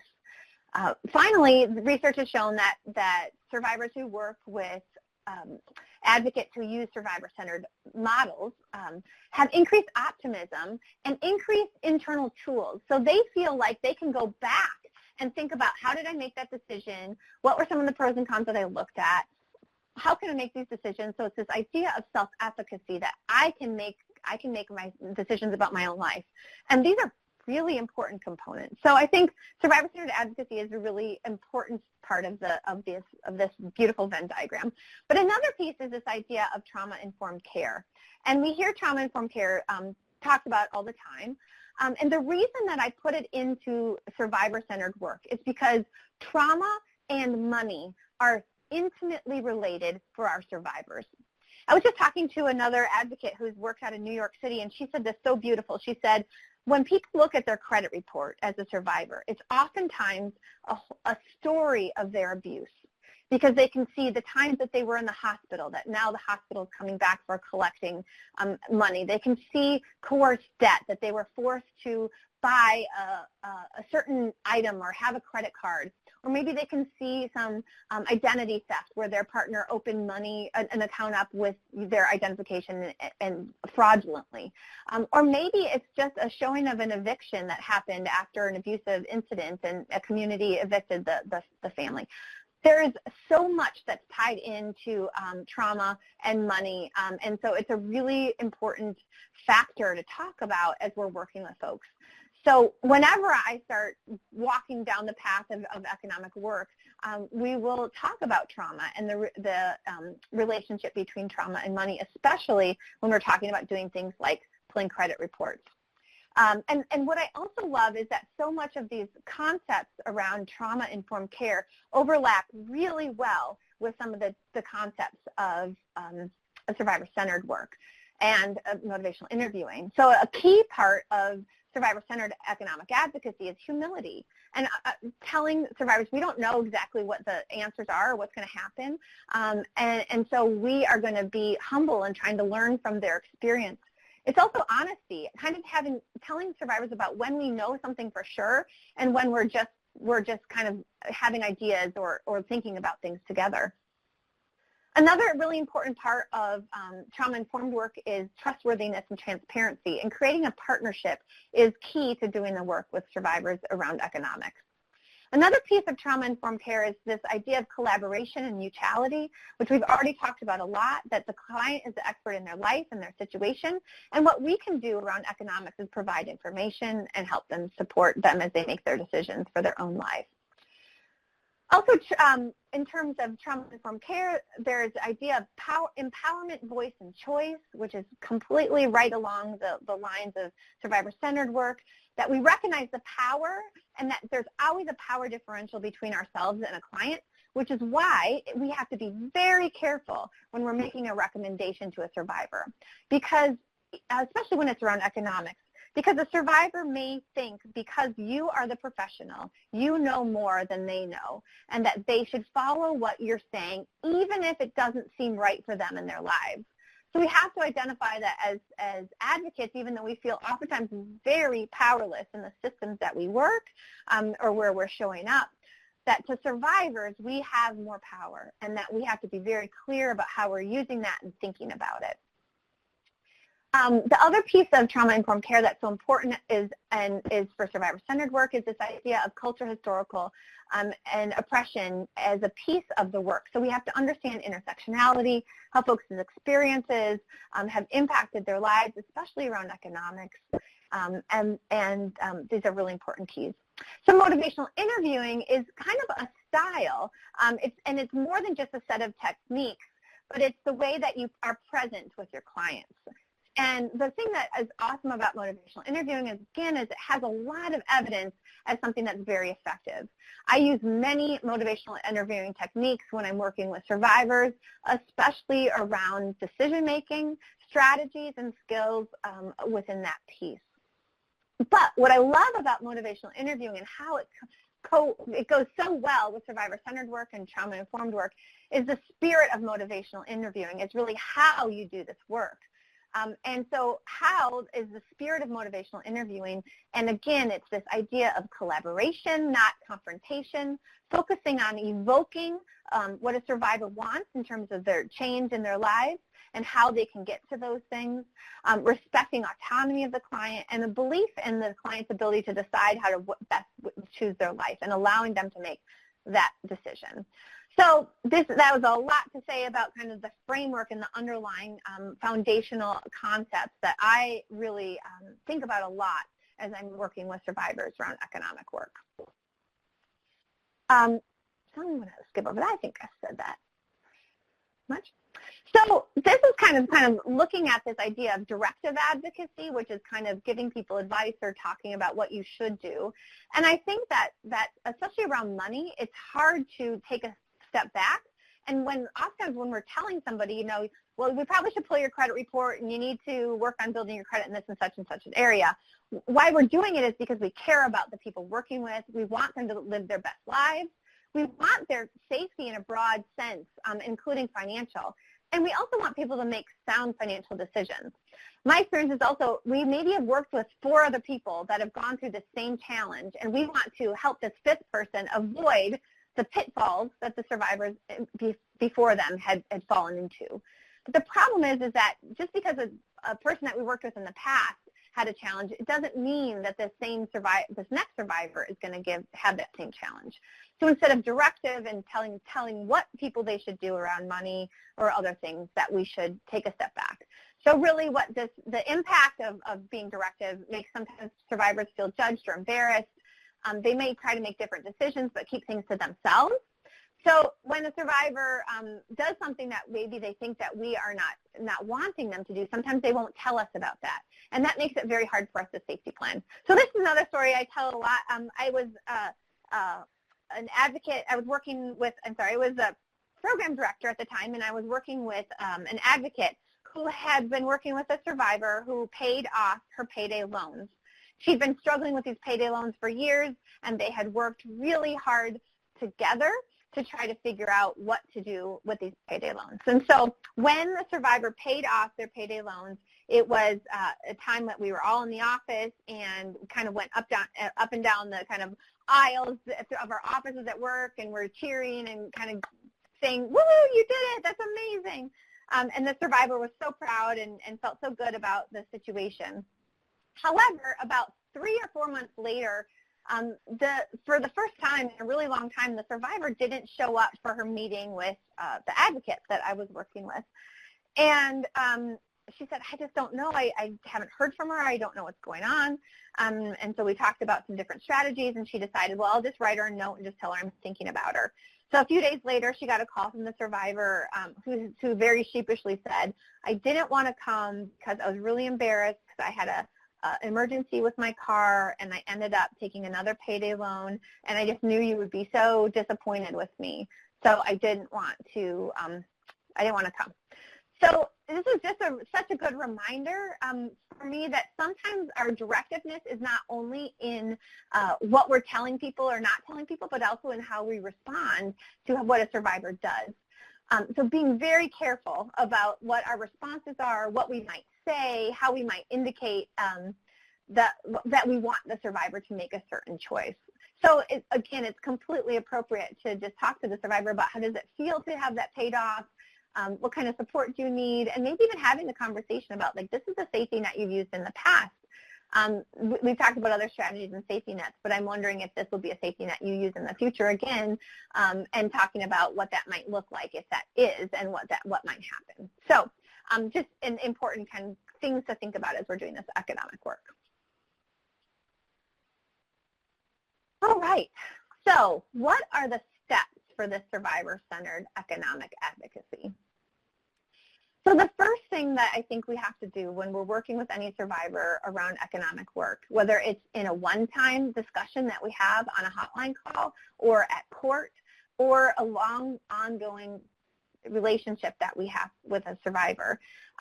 Finally, research has shown that survivors who work with advocates who use survivor-centered models have increased optimism and increased internal tools. So they feel like they can go back and think about, how did I make that decision? What were some of the pros and cons that I looked at? How can I make these decisions? So it's this idea of self-efficacy, that I can make my decisions about my own life. And these are really important components. So I think survivor-centered advocacy is a really important part of this beautiful Venn diagram. But another piece is this idea of trauma-informed care. And we hear trauma-informed care talked about all the time. And the reason that I put it into survivor-centered work is because trauma and money are intimately related for our survivors. I was just talking to another advocate who's worked out in New York City, and she said this so beautiful. She said, when people look at their credit report as a survivor, it's oftentimes a story of their abuse, because they can see the times that they were in the hospital, that now the hospital is coming back for collecting money. They can see coerced debt, that they were forced to buy a certain item or have a credit card. Or maybe they can see some identity theft, where their partner opened an account up with their identification and fraudulently. Or maybe it's just a showing of an eviction that happened after an abusive incident and a community evicted the family. There is so much that's tied into trauma and money, and so it's a really important factor to talk about as we're working with folks. So whenever I start walking down the path of economic work, we will talk about trauma and the relationship between trauma and money, especially when we're talking about doing things like pulling credit reports. And what I also love is that so much of these concepts around trauma-informed care overlap really well with some of the concepts of survivor-centered work and motivational interviewing. So a key part of survivor-centered economic advocacy is humility, and telling survivors we don't know exactly what the answers are or what's going to happen, and so we are going to be humble and trying to learn from their experience. It's also honesty, kind of telling survivors about when we know something for sure and when we're just kind of having ideas or thinking about things together. Another really important part of trauma-informed work is trustworthiness and transparency, and creating a partnership is key to doing the work with survivors around economics. Another piece of trauma-informed care is this idea of collaboration and mutuality, which we've already talked about a lot, that the client is the expert in their life and their situation, and what we can do around economics is provide information and help them, support them as they make their decisions for their own life. Also, in terms of trauma-informed care, there's the idea of empowerment, voice, and choice, which is completely right along the lines of survivor-centered work, that we recognize the power and that there's always a power differential between ourselves and a client, which is why we have to be very careful when we're making a recommendation to a survivor, because, especially when it's around economics, because a survivor may think because you are the professional, you know more than they know, and that they should follow what you're saying, even if it doesn't seem right for them in their lives. So we have to identify that as advocates, even though we feel oftentimes very powerless in the systems that we work or where we're showing up, that to survivors, we have more power, and that we have to be very clear about how we're using that and thinking about it. The other piece of trauma-informed care that's so important is for survivor-centered work is this idea of culture, historical, and oppression as a piece of the work. So we have to understand intersectionality, how folks' experiences have impacted their lives, especially around economics, and these are really important keys. So motivational interviewing is kind of a style, and it's more than just a set of techniques, but it's the way that you are present with your clients. And the thing that is awesome about motivational interviewing is, again, is it has a lot of evidence as something that's very effective. I use many motivational interviewing techniques when I'm working with survivors, especially around decision-making, strategies, and skills within that piece. But what I love about motivational interviewing and how it goes so well with survivor-centered work and trauma-informed work is the spirit of motivational interviewing. It's really how you do this work. And so how is the spirit of motivational interviewing? And again, it's this idea of collaboration, not confrontation, focusing on evoking what a survivor wants in terms of their change in their lives and how they can get to those things, respecting autonomy of the client and the belief in the client's ability to decide how to best choose their life and allowing them to make that decision. So that was a lot to say about kind of the framework and the underlying foundational concepts that I really think about a lot as I'm working with survivors around economic work. So I'm going to skip over that. I think I said that much. So this is kind of looking at this idea of directive advocacy, which is kind of giving people advice or talking about what you should do. And I think that especially around money, it's hard to take a step back. And oftentimes when we're telling somebody, well, we probably should pull your credit report and you need to work on building your credit in this and such an area. Why we're doing it is because we care about the people working with. We want them to live their best lives. We want their safety in a broad sense, including financial. And we also want people to make sound financial decisions. My experience is also we maybe have worked with 4 other people that have gone through the same challenge, and we want to help this 5th person avoid the pitfalls that the survivors before them had fallen into. But the problem is that just because a person that we worked with in the past had a challenge, it doesn't mean that this next survivor is going to have that same challenge. So instead of directive and telling what people they should do around money or other things, that we should take a step back. So really the impact of being directive makes sometimes survivors feel judged or embarrassed. They may try to make different decisions but keep things to themselves. So when a survivor does something that maybe they think that we are not wanting them to do, sometimes they won't tell us about that. And that makes it very hard for us to safety plan. So this is another story I tell a lot. I was an advocate. I was a program director at the time, and I was working with an advocate who had been working with a survivor who paid off her payday loans. She'd been struggling with these payday loans for years, and they had worked really hard together to try to figure out what to do with these payday loans. And so when the survivor paid off their payday loans, it was a time that we were all in the office and kind of went up and down the kind of aisles of our offices at work, and we're cheering and kind of saying, woo, you did it, that's amazing. And the survivor was so proud and felt so good about the situation. However, about 3 or 4 months later, for the first time in a really long time, the survivor didn't show up for her meeting with the advocate that I was working with. And she said, I just don't know. I haven't heard from her. I don't know what's going on. And so we talked about some different strategies, and she decided, well, I'll just write her a note and just tell her I'm thinking about her. So a few days later, she got a call from the survivor who very sheepishly said, I didn't want to come because I was really embarrassed because I had a emergency with my car, and I ended up taking another payday loan, and I just knew you would be so disappointed with me, so I didn't want to come. So this is just such a good reminder for me that sometimes our directiveness is not only in what we're telling people or not telling people, but also in how we respond to what a survivor does. So being very careful about what our responses are, what we might say, how we might indicate that we want the survivor to make a certain choice. So again, it's completely appropriate to just talk to the survivor about how does it feel to have that paid off, what kind of support do you need, and maybe even having the conversation about, like, this is a safety net you've used in the past. We've talked about other strategies and safety nets, but I'm wondering if this will be a safety net you use in the future again, and talking about what that might look like if that is, and what might happen. So just an important kind of things to think about as we're doing this economic work. All right, so what are the steps for this survivor-centered economic advocacy? So the first thing that I think we have to do when we're working with any survivor around economic work, whether it's in a one-time discussion that we have on a hotline call or at court, or a long ongoing relationship that we have with a survivor,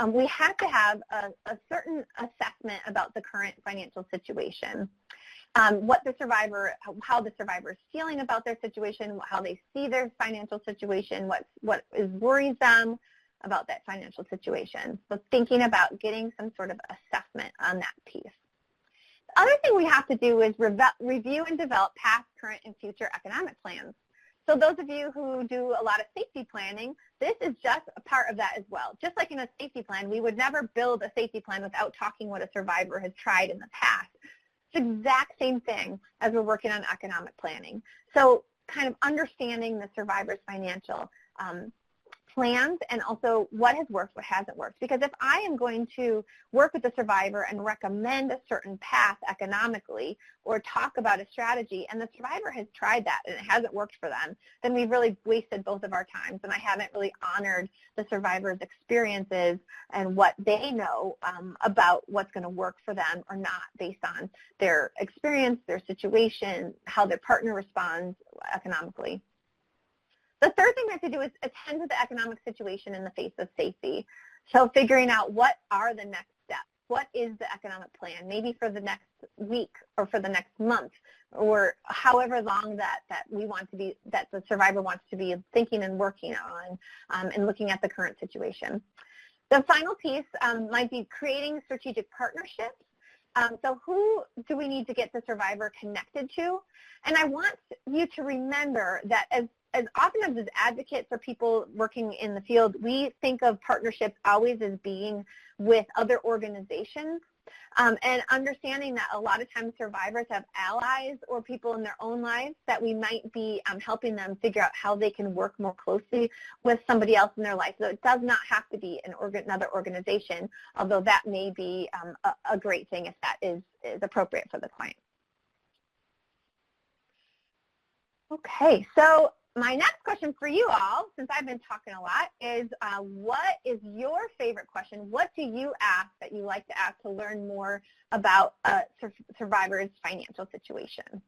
we have to have a certain assessment about the current financial situation. What the survivor, how the survivor is feeling about their situation, how they see their financial situation, what worries them about that financial situation. So thinking about getting some sort of assessment on that piece. The other thing we have to do is review and develop past, current, and future economic plans. So those of you who do a lot of safety planning, this is just a part of that as well. Just like in a safety plan, we would never build a safety plan without talking what a survivor has tried in the past. It's the exact same thing as we're working on economic planning. So kind of understanding the survivor's financial plans, and also what has worked, what hasn't worked. Because if I am going to work with the survivor and recommend a certain path economically, or talk about a strategy, and the survivor has tried that and it hasn't worked for them, then we've really wasted both of our times, and I haven't really honored the survivor's experiences and what they know about what's going to work for them or not, based on their experience, their situation, how their partner responds economically. The third thing we have to do is attend to the economic situation in the face of safety. So figuring out what are the next steps. What is the economic plan, maybe for the next week or for the next month, or however long that we want to be, that the survivor wants to be thinking and working on, and looking at the current situation. The final piece might be creating strategic partnerships. So who do we need to get the survivor connected to? And I want you to remember that as often as advocates or people working in the field, we think of partnerships always as being with other organizations, and understanding that a lot of times survivors have allies or people in their own lives that we might be helping them figure out how they can work more closely with somebody else in their life. So it does not have to be another organization, although that may be a great thing if that is appropriate for the client. Okay, so my next question for you all, since I've been talking a lot, is what is your favorite question? What do you ask that you like to ask to learn more about a survivor's financial situation?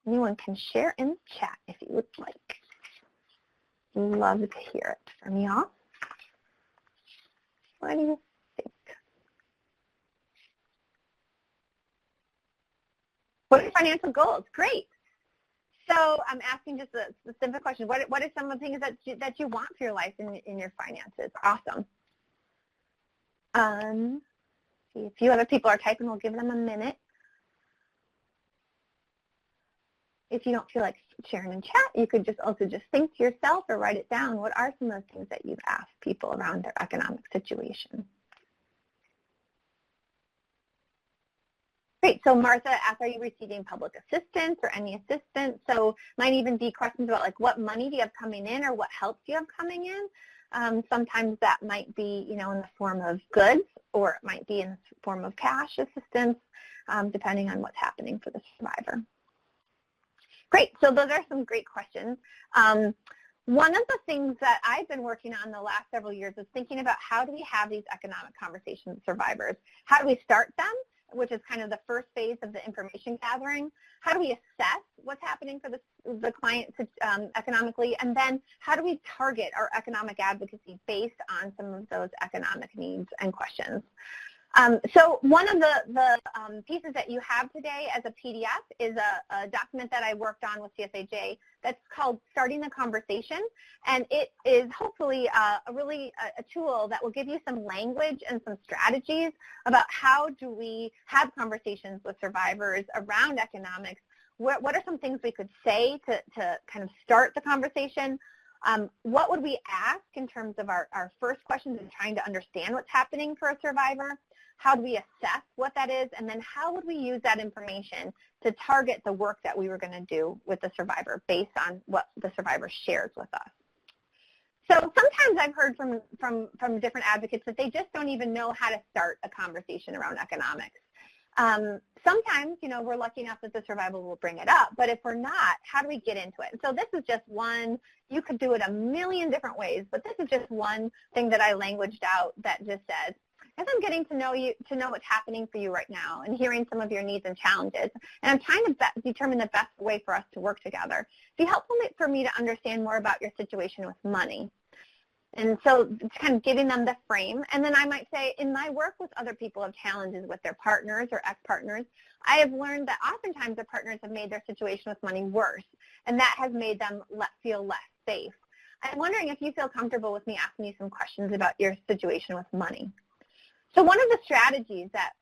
Anyone can share in the chat if you would like. Love to hear it from y'all. What do you think? What are your financial goals? Great. So I'm asking just a simple question. What are some of the things that you want for your life in your finances? Awesome. See, a few other people are typing. We'll give them a minute. If you don't feel like sharing in chat, you could just also just think to yourself or write it down. What are some of the things that you've asked people around their economic situation? Great. So Martha asked, are you receiving public assistance or any assistance? So might even be questions about, like, what money do you have coming in, or what help do you have coming in? Sometimes that might be, in the form of goods, or it might be in the form of cash assistance, depending on what's happening for the survivor. Great. So those are some great questions. One of the things that I've been working on the last several years is thinking about how do we have these economic conversations with survivors? How do we start them, which is kind of the first phase of the information gathering? How do we assess what's happening for the client economically? And then how do we target our economic advocacy based on some of those economic needs and questions? So one of the pieces that you have today as a PDF is a document that I worked on with CSAJ that's called Starting the Conversation, and it is hopefully a tool that will give you some language and some strategies about how do we have conversations with survivors around economics. What are some things we could say to kind of start the conversation? What would we ask in terms of our first questions and trying to understand what's happening for a survivor? How do we assess what that is? And then how would we use that information to target the work that we were going to do with the survivor based on what the survivor shares with us? So sometimes I've heard from different advocates that they just don't even know how to start a conversation around economics. Sometimes, we're lucky enough that the survivor will bring it up, but if we're not, how do we get into it? And so this is just one. You could do it a million different ways, but this is just one thing that I languaged out that just says, as I'm getting to know you, to know what's happening for you right now and hearing some of your needs and challenges, and I'm trying to determine the best way for us to work together, it'd be helpful for me to understand more about your situation with money. And so it's kind of giving them the frame. And then I might say, in my work with other people who have challenges with their partners or ex-partners, I have learned that oftentimes their partners have made their situation with money worse, and that has made them feel less safe. I'm wondering if you feel comfortable with me asking you some questions about your situation with money. So one of the strategies that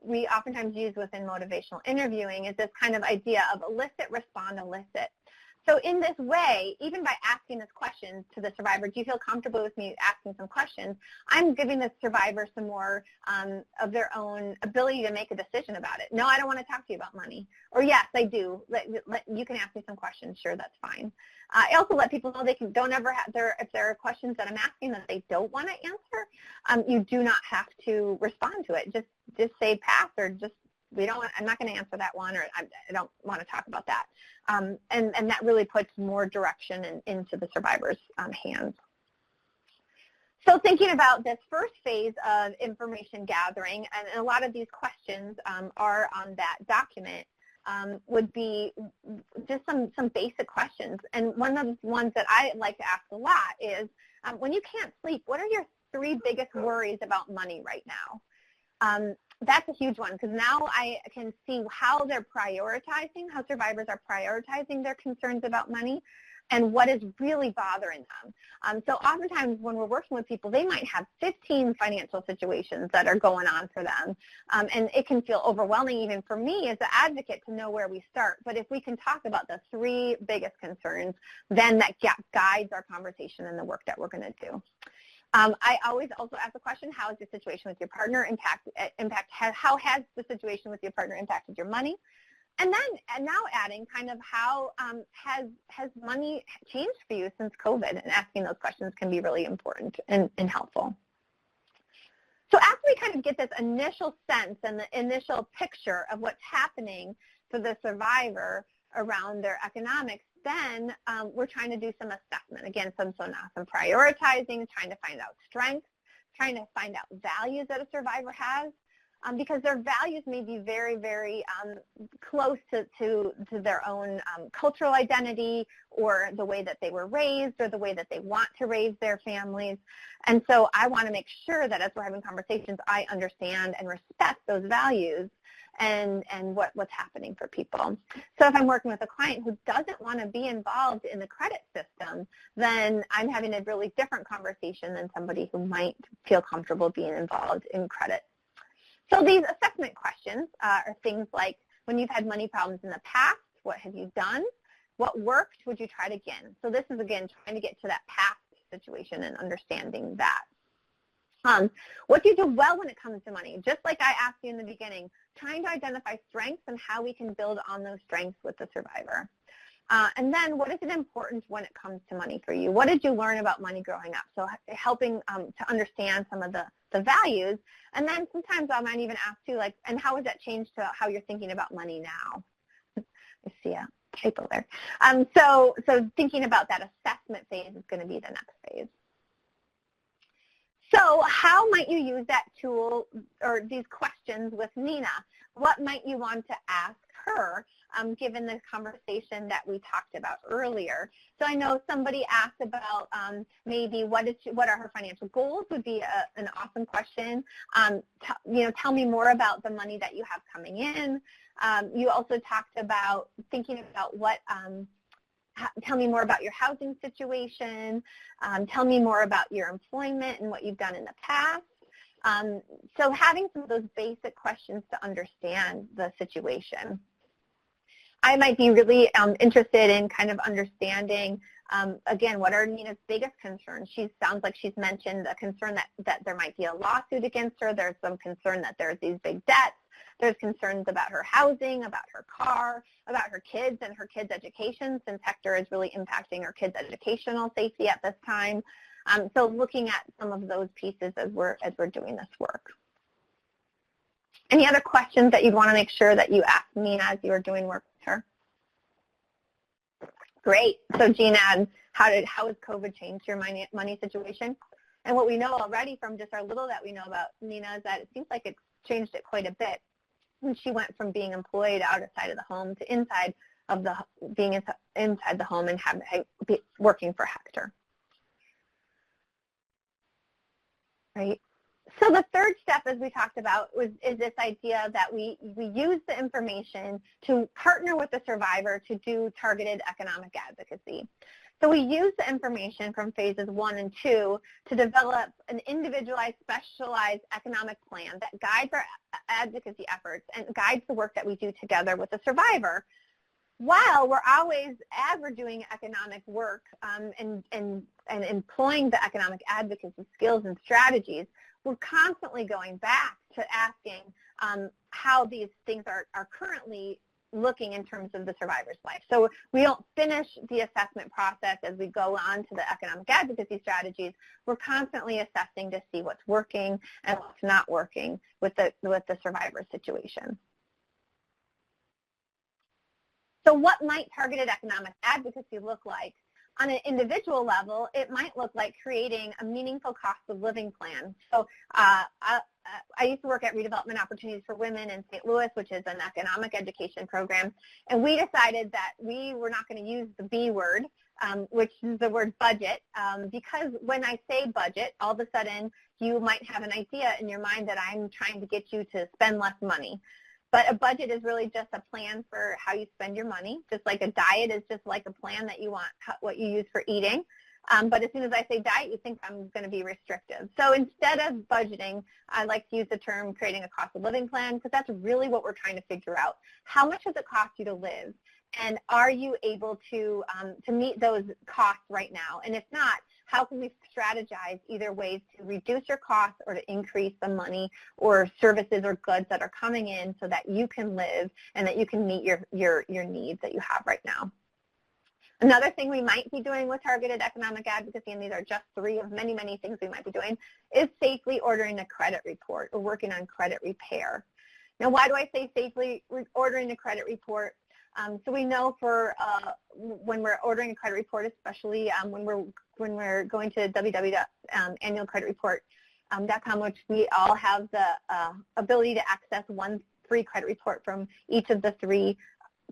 we oftentimes use within motivational interviewing is this kind of idea of elicit, respond, elicit. So in this way, even by asking this question to the survivor, do you feel comfortable with me asking some questions, I'm giving the survivor some more of their own ability to make a decision about it. No, I don't want to talk to you about money. Or yes, I do. You can ask me some questions. Sure, that's fine. I also let people know they don't ever have if there are questions that I'm asking that they don't want to answer, you do not have to respond to it. Just say pass or just I'm not going to answer that one, or I don't want to talk about that. And that really puts more direction into the survivor's hands. So thinking about this first phase of information gathering, and a lot of these questions are on that document, would be just some basic questions. And one of the ones that I like to ask a lot is, when you can't sleep, what are your 3 biggest worries about money right now? That's a huge one, because now I can see how they're prioritizing, how survivors are prioritizing their concerns about money and what is really bothering them. So oftentimes when we're working with people, they might have 15 financial situations that are going on for them, and it can feel overwhelming even for me as an advocate to know where we start. But if we can talk about the 3 biggest concerns, then that guides our conversation and the work that we're going to do. I always also ask the question, how is your situation with your partner how has the situation with your partner impacted your money? And now adding kind of how has money changed for you since COVID? And asking those questions can be really important and helpful. So after we kind of get this initial sense and the initial picture of what's happening for the survivor around their economics, then we're trying to do some assessment. Again, some prioritizing, trying to find out strengths, trying to find out values that a survivor has, because their values may be very, very close to their own cultural identity, or the way that they were raised, or the way that they want to raise their families. And so I want to make sure that as we're having conversations, I understand and respect those values and what's happening for people. So if I'm working with a client who doesn't want to be involved in the credit system, then I'm having a really different conversation than somebody who might feel comfortable being involved in credit. So these assessment questions are things like, when you've had money problems in the past, what have you done? What worked? Would you try it again? So this is, again, trying to get to that past situation and understanding that. What do you do well when it comes to money? Just like I asked you in the beginning, trying to identify strengths and how we can build on those strengths with the survivor. And then what is it important when it comes to money for you? What did you learn about money growing up? So helping to understand some of the values. And then sometimes I might even ask you, like, and how has that changed to how you're thinking about money now? I see a typo there. So thinking about that assessment phase is going to be the next phase. So how might you use that tool or these questions with Nina? What might you want to ask her, given the conversation that we talked about earlier? So I know somebody asked about maybe what are her financial goals would be an awesome question. Tell me more about the money that you have coming in. You also talked about thinking about tell me more about your housing situation. Tell me more about your employment and what you've done in the past. So having some of those basic questions to understand the situation. I might be really interested in kind of understanding Again, what are Nina's biggest concerns? She sounds like she's mentioned a concern that there might be a lawsuit against her. There's some concern that there's these big debts. There's concerns about her housing, about her car, about her kids and her kids' education, since Hector is really impacting her kids' educational safety at this time. So looking at some of those pieces as we're doing this work. Any other questions that you'd want to make sure that you ask Nina as you are doing work with her? Great. So Gina, how has COVID changed your money situation? And what we know already from just our little that we know about Nina is that it seems like it's changed it quite a bit. And she went from being employed outside of the home to being inside the home and working for Hector. Right. So the third step, as we talked about, is this idea that we use the information to partner with the survivor to do targeted economic advocacy. So we use the information from phases 1 and 2 to develop an individualized, specialized economic plan that guides our advocacy efforts and guides the work that we do together with the survivor. While we're always, as we're doing economic work and employing the economic advocacy skills and strategies, we're constantly going back to asking how these things are currently looking in terms of the survivor's life. So we don't finish the assessment process as we go on to the economic advocacy strategies. We're constantly assessing to see what's working and what's not working with the survivor situation. So what might targeted economic advocacy look like? On an individual level, it might look like creating a meaningful cost of living plan. So I used to work at Redevelopment Opportunities for Women in St. Louis, which is an economic education program, and we decided that we were not going to use the B word, which is the word budget, because when I say budget, all of a sudden you might have an idea in your mind that I'm trying to get you to spend less money. But a budget is really just a plan for how you spend your money, just like a diet is just like a plan that you want, what you use for eating. But as soon as I say diet, you think I'm going to be restrictive. So instead of budgeting, I like to use the term creating a cost of living plan, because that's really what we're trying to figure out. How much does it cost you to live? And are you able to meet those costs right now? And if not, how can we strategize either ways to reduce your costs or to increase the money or services or goods that are coming in so that you can live and that you can meet your needs that you have right now? Another thing we might be doing with targeted economic advocacy, and these are just 3 of many, many things we might be doing, is safely ordering a credit report or working on credit repair. Now, why do I say safely ordering a credit report? So we know for when we're ordering a credit report, especially when we're going to www.annualcreditreport.com, which we all have the ability to access one free credit report from each of the 3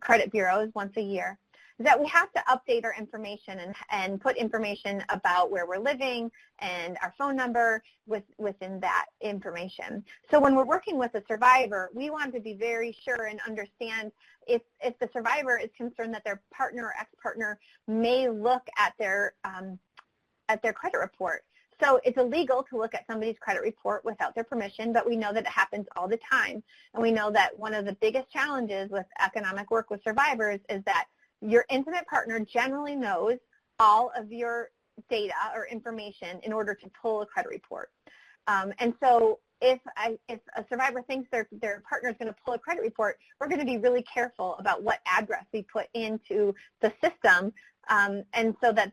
credit bureaus once a year, is that we have to update our information and put information about where we're living and our phone number within that information. So when we're working with a survivor, we want to be very sure and understand if the survivor is concerned that their partner or ex-partner may look at their credit report. So it's illegal to look at somebody's credit report without their permission, but we know that it happens all the time. And we know that one of the biggest challenges with economic work with survivors is that your intimate partner generally knows all of your data or information in order to pull a credit report. And so if a survivor thinks their partner is going to pull a credit report, we're going to be really careful about what address we put into the system, and so that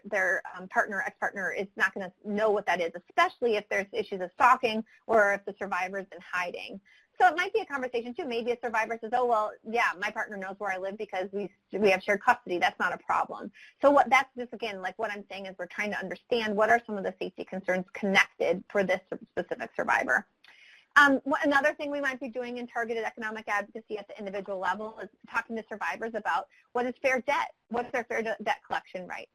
their partner or ex-partner is not going to know what that is, especially if there's issues of stalking or if the survivor is in hiding. So it might be a conversation too. Maybe a survivor says, oh, well, yeah, my partner knows where I live because we have shared custody. That's not a problem. So that's just, again, like what I'm saying is we're trying to understand what are some of the safety concerns connected for this specific survivor. Another thing we might be doing in targeted economic advocacy at the individual level is talking to survivors about what is fair debt, what's their fair debt collection right.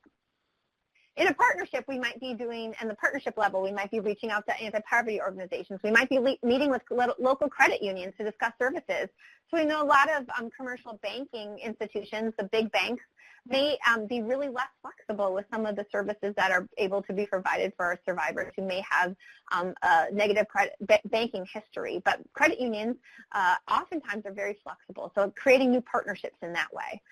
In a partnership, we might be doing, and the partnership level, we might be reaching out to anti-poverty organizations. We might be meeting with local credit unions to discuss services. So we know a lot of commercial banking institutions, the big banks, may be really less flexible with some of the services that are able to be provided for our survivors who may have a negative banking history. But credit unions oftentimes are very flexible, so creating new partnerships in that way.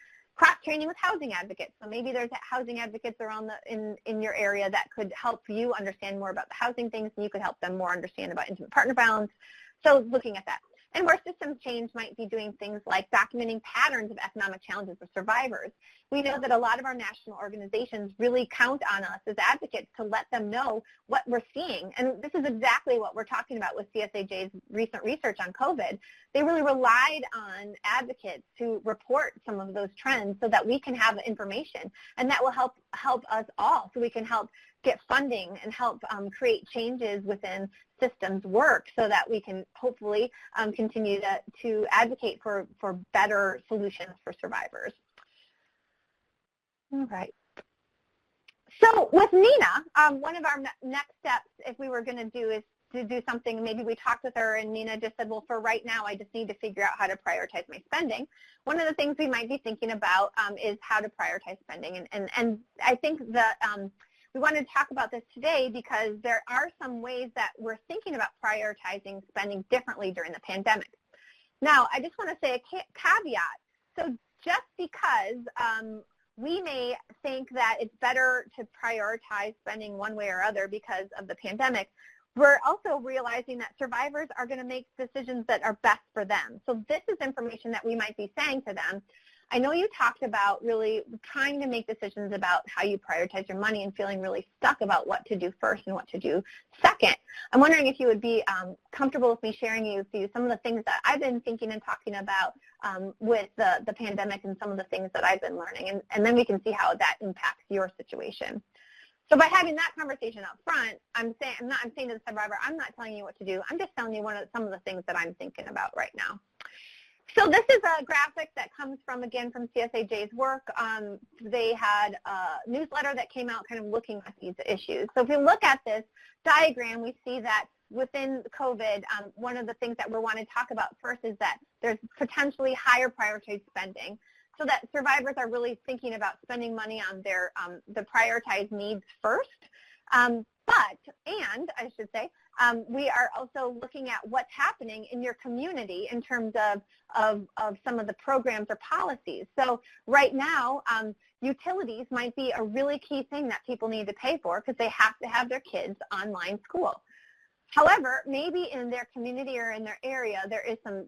cross-training with housing advocates. So maybe there's housing advocates around in your area that could help you understand more about the housing things, and you could help them more understand about intimate partner violence. So looking at that. And where systems change might be doing things like documenting patterns of economic challenges of survivors. We know that a lot of our national organizations really count on us as advocates to let them know what we're seeing. And this is exactly what we're talking about with CSAJ's recent research on COVID. They really relied on advocates to report some of those trends so that we can have the information. And that will help us all, so we can help get funding and help create changes within systems work so that we can hopefully continue to advocate for better solutions for survivors. All right. So with Nina, one of our next steps, if we were going to do, is to do something. Maybe we talked with her and Nina just said, well, for right now, I just need to figure out how to prioritize my spending. One of the things we might be thinking about is how to prioritize spending. And I think that we wanted to talk about this today because there are some ways that we're thinking about prioritizing spending differently during the pandemic. Now, I just want to say a caveat. So just because we may think that it's better to prioritize spending one way or other because of the pandemic, we're also realizing that survivors are going to make decisions that are best for them. So this is information that we might be saying to them. I know you talked about really trying to make decisions about how you prioritize your money and feeling really stuck about what to do first and what to do second. I'm wondering if you would be comfortable with me sharing with you some of the things that I've been thinking and talking about with the pandemic and some of the things that I've been learning, and then we can see how that impacts your situation. So by having that conversation up front, I'm saying to the survivor, I'm not telling you what to do. I'm just telling you some of the things that I'm thinking about right now. So this is a graphic that comes from, again, from CSAJ's work. They had a newsletter that came out kind of looking at these issues. So if you look at this diagram, we see that within COVID, one of the things that we want to talk about first is that there's potentially higher prioritized spending, so that survivors are really thinking about spending money on their the prioritized needs first. We are also looking at what's happening in your community in terms of some of the programs or policies. So right now, utilities might be a really key thing that people need to pay for because they have to have their kids online school. However, maybe in their community or in their area, there is some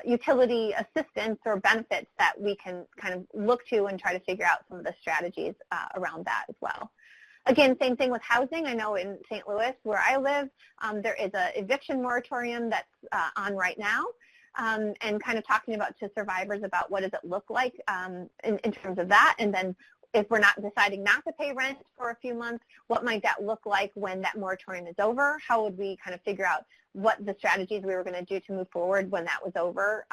utility assistance or benefits that we can kind of look to and try to figure out some of the strategies around that as well. Again, same thing with housing. I know in St. Louis, where I live, there is an eviction moratorium that's on right now, and kind of talking to survivors about what does it look like in terms of that, and then if we're not deciding not to pay rent for a few months, what might that look like when that moratorium is over? How would we kind of figure out what the strategies we were going to do to move forward when that was over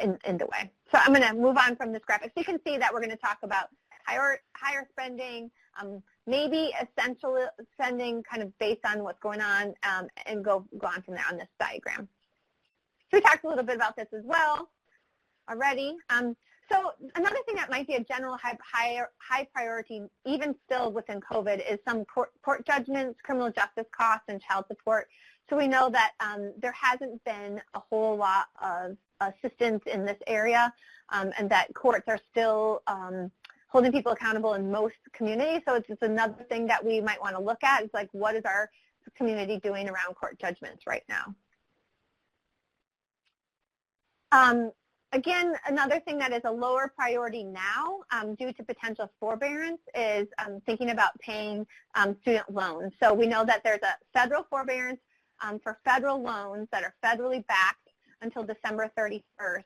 in the way? So I'm going to move on from this graphic. So you can see that we're going to talk about higher spending, maybe essential spending kind of based on what's going on, and go on from there on this diagram. So we talked a little bit about this as well already. So another thing that might be a general high priority, even still within COVID, is some court judgments, criminal justice costs, and child support. So we know that there hasn't been a whole lot of assistance in this area, and that courts are still holding people accountable in most communities. So it's just another thing that we might want to look at. It's like, what is our community doing around court judgments right now? Again, another thing that is a lower priority now due to potential forbearance is thinking about paying student loans. So we know that there's a federal forbearance for federal loans that are federally backed until December 31st.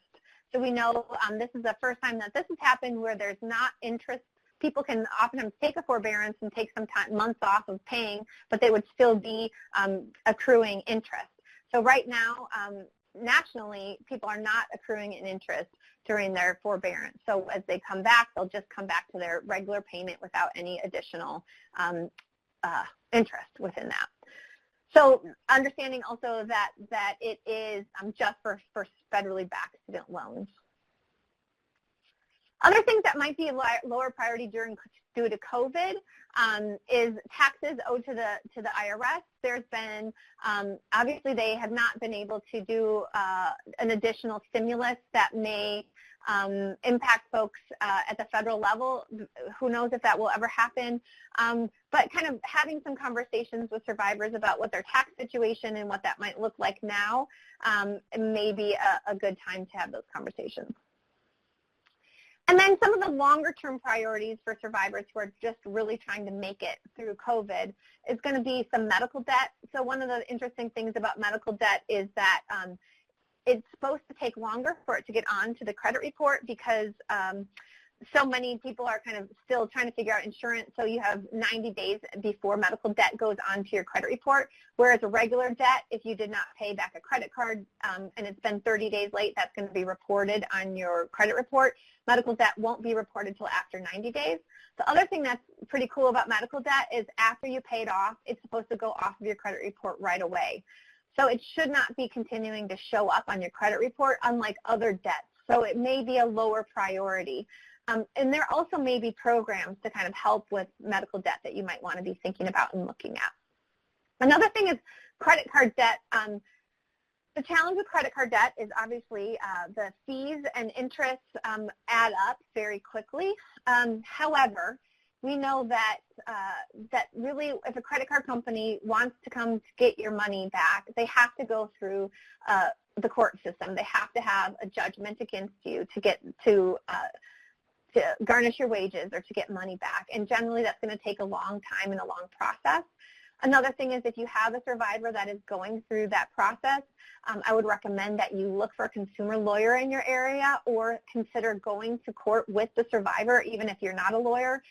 So we know this is the first time that this has happened where there's not interest. People can oftentimes take a forbearance and take some time, months off of paying, but they would still be accruing interest. So right now, nationally, people are not accruing an interest during their forbearance. So as they come back, they'll just come back to their regular payment without any additional interest within that. So understanding also that it is just for federally backed student loans. Other things that might be lower priority due to COVID is taxes owed to the IRS. There's been, obviously they have not been able to do an additional stimulus that may impact folks at the federal level. Who knows if that will ever happen. But kind of having some conversations with survivors about what their tax situation and what that might look like now may be a good time to have those conversations. And then some of the longer-term priorities for survivors who are just really trying to make it through COVID is going to be some medical debt. So one of the interesting things about medical debt is that it's supposed to take longer for it to get onto the credit report because so many people are kind of still trying to figure out insurance. So you have 90 days before medical debt goes onto your credit report, whereas a regular debt, if you did not pay back a credit card and it's been 30 days late, that's going to be reported on your credit report. Medical debt won't be reported until after 90 days. The other thing that's pretty cool about medical debt is after you pay it off, it's supposed to go off of your credit report right away. So it should not be continuing to show up on your credit report, unlike other debts. So it may be a lower priority. And there also may be programs to kind of help with medical debt that you might want to be thinking about and looking at. Another thing is credit card debt. The challenge with credit card debt is obviously the fees and interest add up very quickly. However, we know that that really, if a credit card company wants to come to get your money back, they have to go through the court system. They have to have a judgment against you to get to garnish your wages or to get money back. And generally, that's going to take a long time and a long process. Another thing is if you have a survivor that is going through that process, I would recommend that you look for a consumer lawyer in your area or consider going to court with the survivor, even if you're not a lawyer,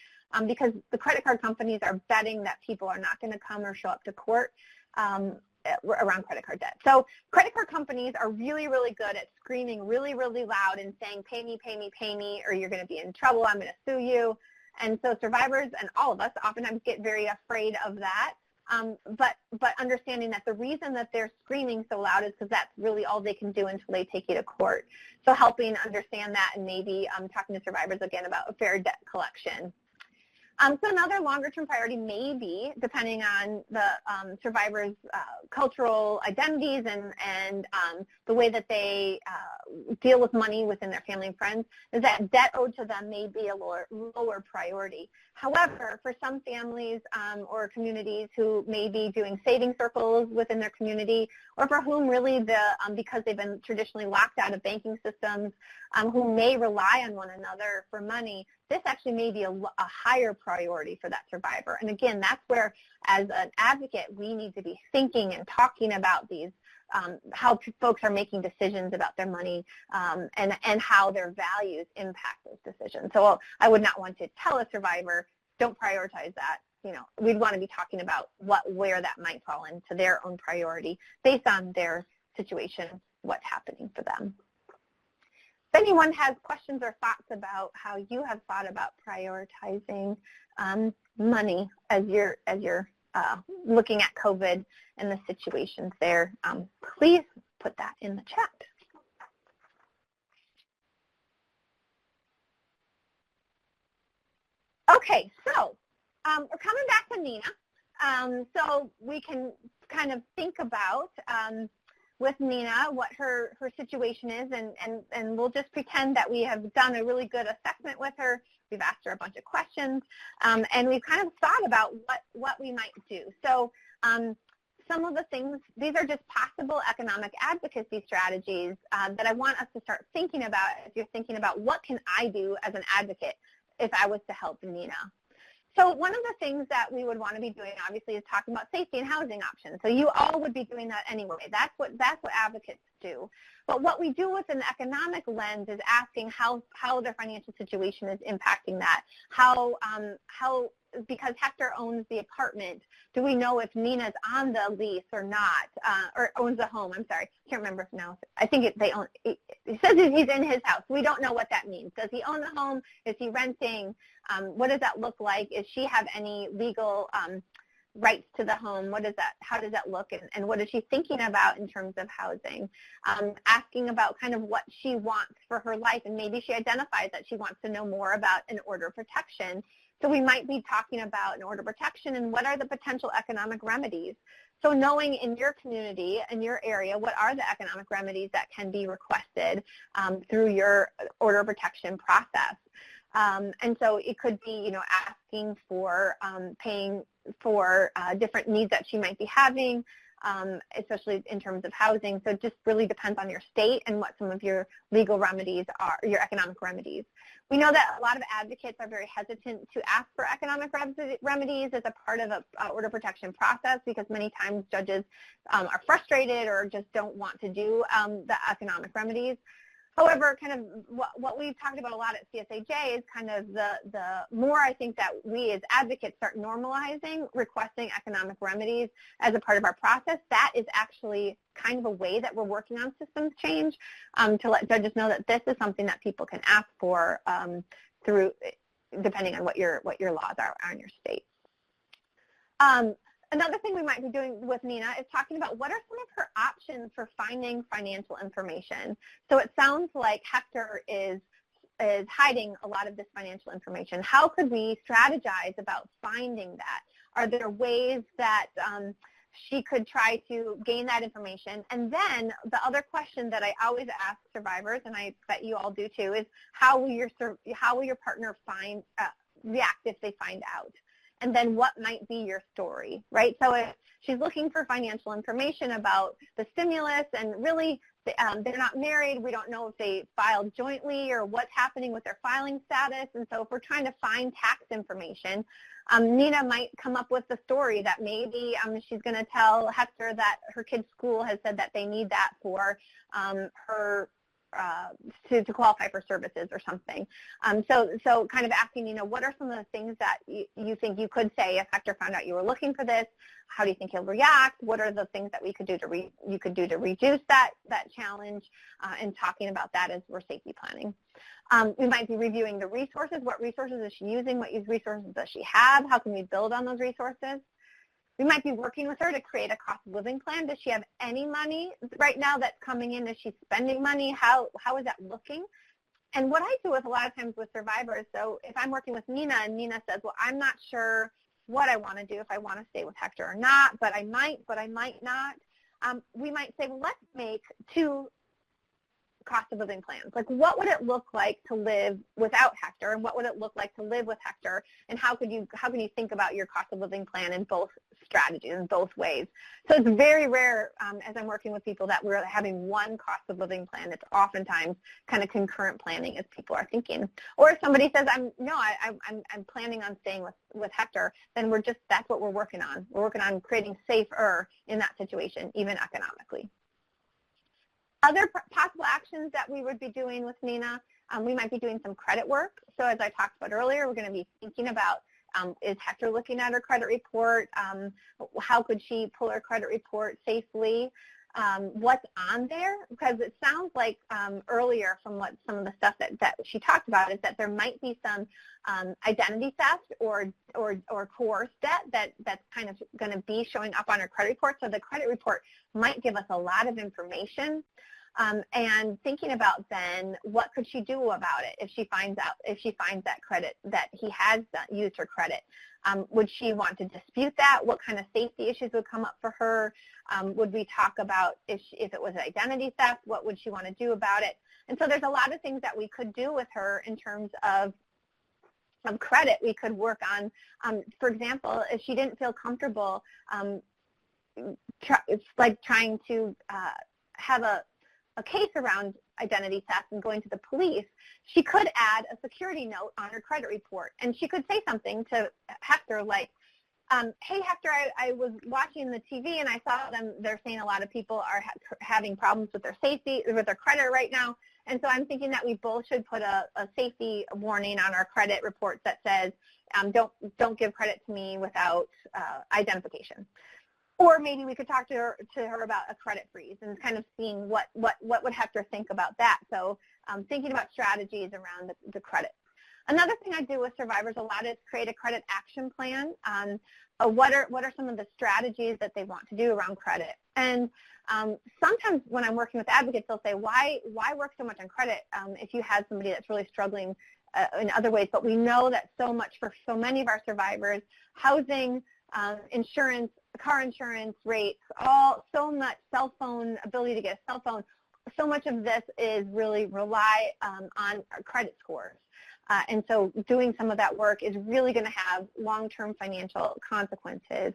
because the credit card companies are betting that people are not going to come or show up to court around credit card debt. So credit card companies are really, really good at screaming really, really loud and saying, pay me, pay me, pay me, or you're going to be in trouble, I'm going to sue you. And so survivors and all of us oftentimes get very afraid of that. But understanding that the reason that they're screaming so loud is because that's really all they can do until they take you to court. So helping understand that and maybe talking to survivors again about a fair debt collection. So another longer-term priority may be, depending on the survivors' cultural identities and the way that they deal with money within their family and friends, is that debt owed to them may be a lower priority. However, for some families or communities who may be doing saving circles within their community, or for whom really because they've been traditionally locked out of banking systems, who may rely on one another for money, this actually may be a higher priority for that survivor. And again, that's where, as an advocate, we need to be thinking and talking about these, how folks are making decisions about their money and how their values impact those decisions. So I would not want to tell a survivor, don't prioritize that. You know, we'd want to be talking about where that might fall into their own priority based on their situation, what's happening for them. If anyone has questions or thoughts about how you have thought about prioritizing money as you're looking at COVID and the situations there, please put that in the chat. Okay, so we're coming back to Nina. So we can kind of think about with Nina what her situation is, and we'll just pretend that we have done a really good assessment with her. We've asked her a bunch of questions, and we've kind of thought about what we might do. So some of the things, these are just possible economic advocacy strategies that I want us to start thinking about if you're thinking about what can I do as an advocate if I was to help Nina. So one of the things that we would want to be doing, obviously, is talking about safety and housing options. So you all would be doing that anyway. That's what advocates do. But what we do with an economic lens is asking how their financial situation is impacting that. How because Hector owns the apartment, do we know if Nina's on the lease or not, or owns the home? I'm sorry, I can't remember now. I think they own. It says he's in his house. We don't know what that means. Does he own the home? Is he renting? What does that look like? Does she have any legal rights to the home. How does that look, and what is she thinking about in terms of housing? Asking about kind of what she wants for her life, and maybe she identifies that she wants to know more about an order of protection. So we might be talking about an order of protection and what are the potential economic remedies. So knowing in your community, in your area, what are the economic remedies that can be requested through your order of protection process. And so it could be, asking for paying for different needs that she might be having, especially in terms of housing. So it just really depends on your state and what some of your legal remedies are, your economic remedies. We know that a lot of advocates are very hesitant to ask for economic remedies as a part of an order protection process because many times judges are frustrated or just don't want to do the economic remedies. However, kind of what we've talked about a lot at CSAJ is kind of the more I think that we as advocates start normalizing requesting economic remedies as a part of our process, that is actually kind of a way that we're working on systems change to let judges know that this is something that people can ask for through, depending on what your laws are in your state. Another thing we might be doing with Nina is talking about what are some of her options for finding financial information. So it sounds like Hector is hiding a lot of this financial information. How could we strategize about finding that? Are there ways that she could try to gain that information? And then the other question that I always ask survivors, and I bet you all do too, is how will your partner react if they find out? And then what might be your story, right? So if she's looking for financial information about the stimulus and really they're not married, we don't know if they filed jointly or what's happening with their filing status. And so if we're trying to find tax information, Nina might come up with the story that maybe she's going to tell Hector that her kid's school has said that they need that for her to qualify for services or something. So kind of asking, what are some of the things that you think you could say if Hector found out you were looking for this? How do you think he'll react? What are the things that you could do to reduce that challenge? And talking about that as we're safety planning. We might be reviewing the resources. What resources is she using? What resources does she have? How can we build on those resources? We might be working with her to create a cost of living plan. Does she have any money right now that's coming in? Is she spending money? How is that looking? And what I do with a lot of times with survivors, so if I'm working with Nina and Nina says, well, I'm not sure what I want to do, if I want to stay with Hector or not, but I might not, we might say, well, let's make 2 cost of living plans. Like, what would it look like to live without Hector, and what would it look like to live with Hector, and how can you think about your cost of living plan in both strategies, in both ways? So it's very rare as I'm working with people that we're having one cost of living plan. It's oftentimes kind of concurrent planning as people are thinking. Or if somebody says, I'm planning on staying with Hector, then that's what we're working on. We're working on creating safer in that situation, even economically. Other possible actions that we would be doing with Nina, we might be doing some credit work. So as I talked about earlier, we're going to be thinking about, is Hector looking at her credit report? How could she pull her credit report safely? What's on there? Because it sounds like earlier from some of the stuff that she talked about is that there might be some identity theft or coerced debt that's kind of going to be showing up on her credit report. So the credit report might give us a lot of information. And thinking about then what could she do about it if she finds that credit that he has used her credit. Would she want to dispute that? What kind of safety issues would come up for her? Would we talk about if it was identity theft, what would she want to do about it? And so there's a lot of things that we could do with her in terms of credit. We could work on, for example, if she didn't feel comfortable trying to have a case around identity theft and going to the police, she could add a security note on her credit report. And she could say something to Hector like, hey, Hector, I was watching the TV and I saw they're saying a lot of people are having problems with their credit right now. And so I'm thinking that we both should put a safety warning on our credit reports that says, don't give credit to me without identification. Or maybe we could talk to her about a credit freeze and kind of seeing what would Hector think about that. So thinking about strategies around the credit. Another thing I do with survivors a lot is create a credit action plan. What are some of the strategies that they want to do around credit? And sometimes when I'm working with advocates, they'll say, why work so much on credit if you had somebody that's really struggling in other ways? But we know that so much for so many of our survivors, housing, insurance, car insurance rates, so much cell phone, ability to get a cell phone, so much of this is really rely on our credit scores. And so doing some of that work is really going to have long-term financial consequences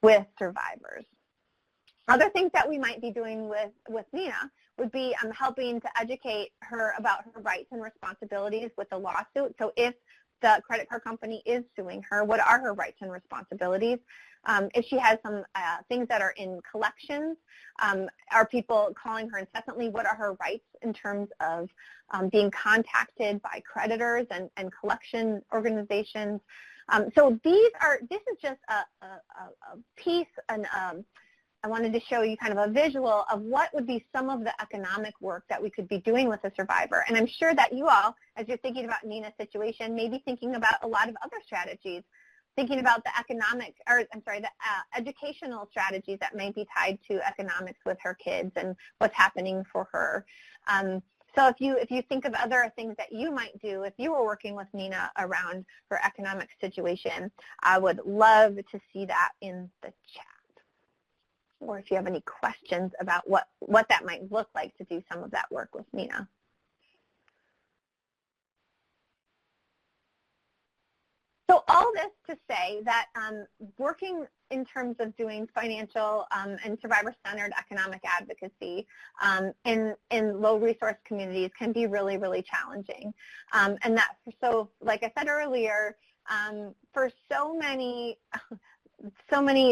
with survivors. Other things that we might be doing with Nina would be helping to educate her about her rights and responsibilities with the lawsuit. So if the credit card company is suing her, what are her rights and responsibilities? If she has some things that are in collections, are people calling her incessantly? What are her rights in terms of being contacted by creditors and collection organizations? So this is just a piece, and I wanted to show you kind of a visual of what would be some of the economic work that we could be doing with a survivor. And I'm sure that you all, as you're thinking about Nina's situation, may be thinking about a lot of other strategies, thinking about the educational strategies that may be tied to economics with her kids and what's happening for her. So if you think of other things that you might do if you were working with Nina around her economic situation, I would love to see that in the chat. Or if you have any questions about what that might look like to do some of that work with Nina. So all this to say that working in terms of doing financial and survivor-centered economic advocacy in low-resource communities can be really, really challenging. And that, so like I said earlier, for so many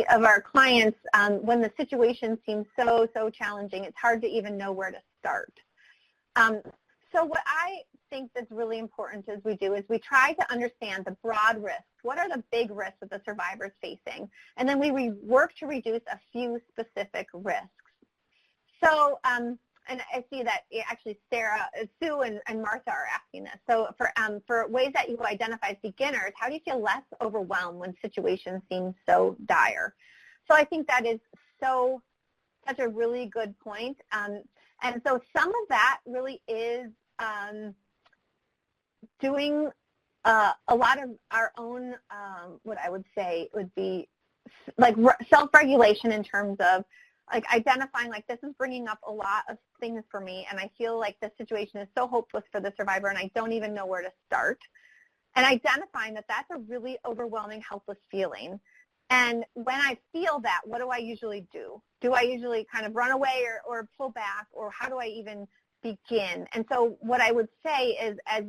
of our clients, when the situation seems so challenging, it's hard to even know where to start. So what I think that's really important is we try to understand the broad risks. What are the big risks that the survivor is facing? And then we work to reduce a few specific risks. So, and I see that actually Sue and Martha are asking this. So for ways that you identify as beginners, how do you feel less overwhelmed when situations seem so dire? So I think that is such a really good point. And so some of that really is doing a lot of our own, what I would say would be like self-regulation in terms of like identifying like this is bringing up a lot of things for me and I feel like this situation is so hopeless for the survivor and I don't even know where to start. And identifying that that's a really overwhelming, helpless feeling. And when I feel that, what do I usually do? Do I usually kind of run away or pull back, or how do I even begin? And so what I would say is as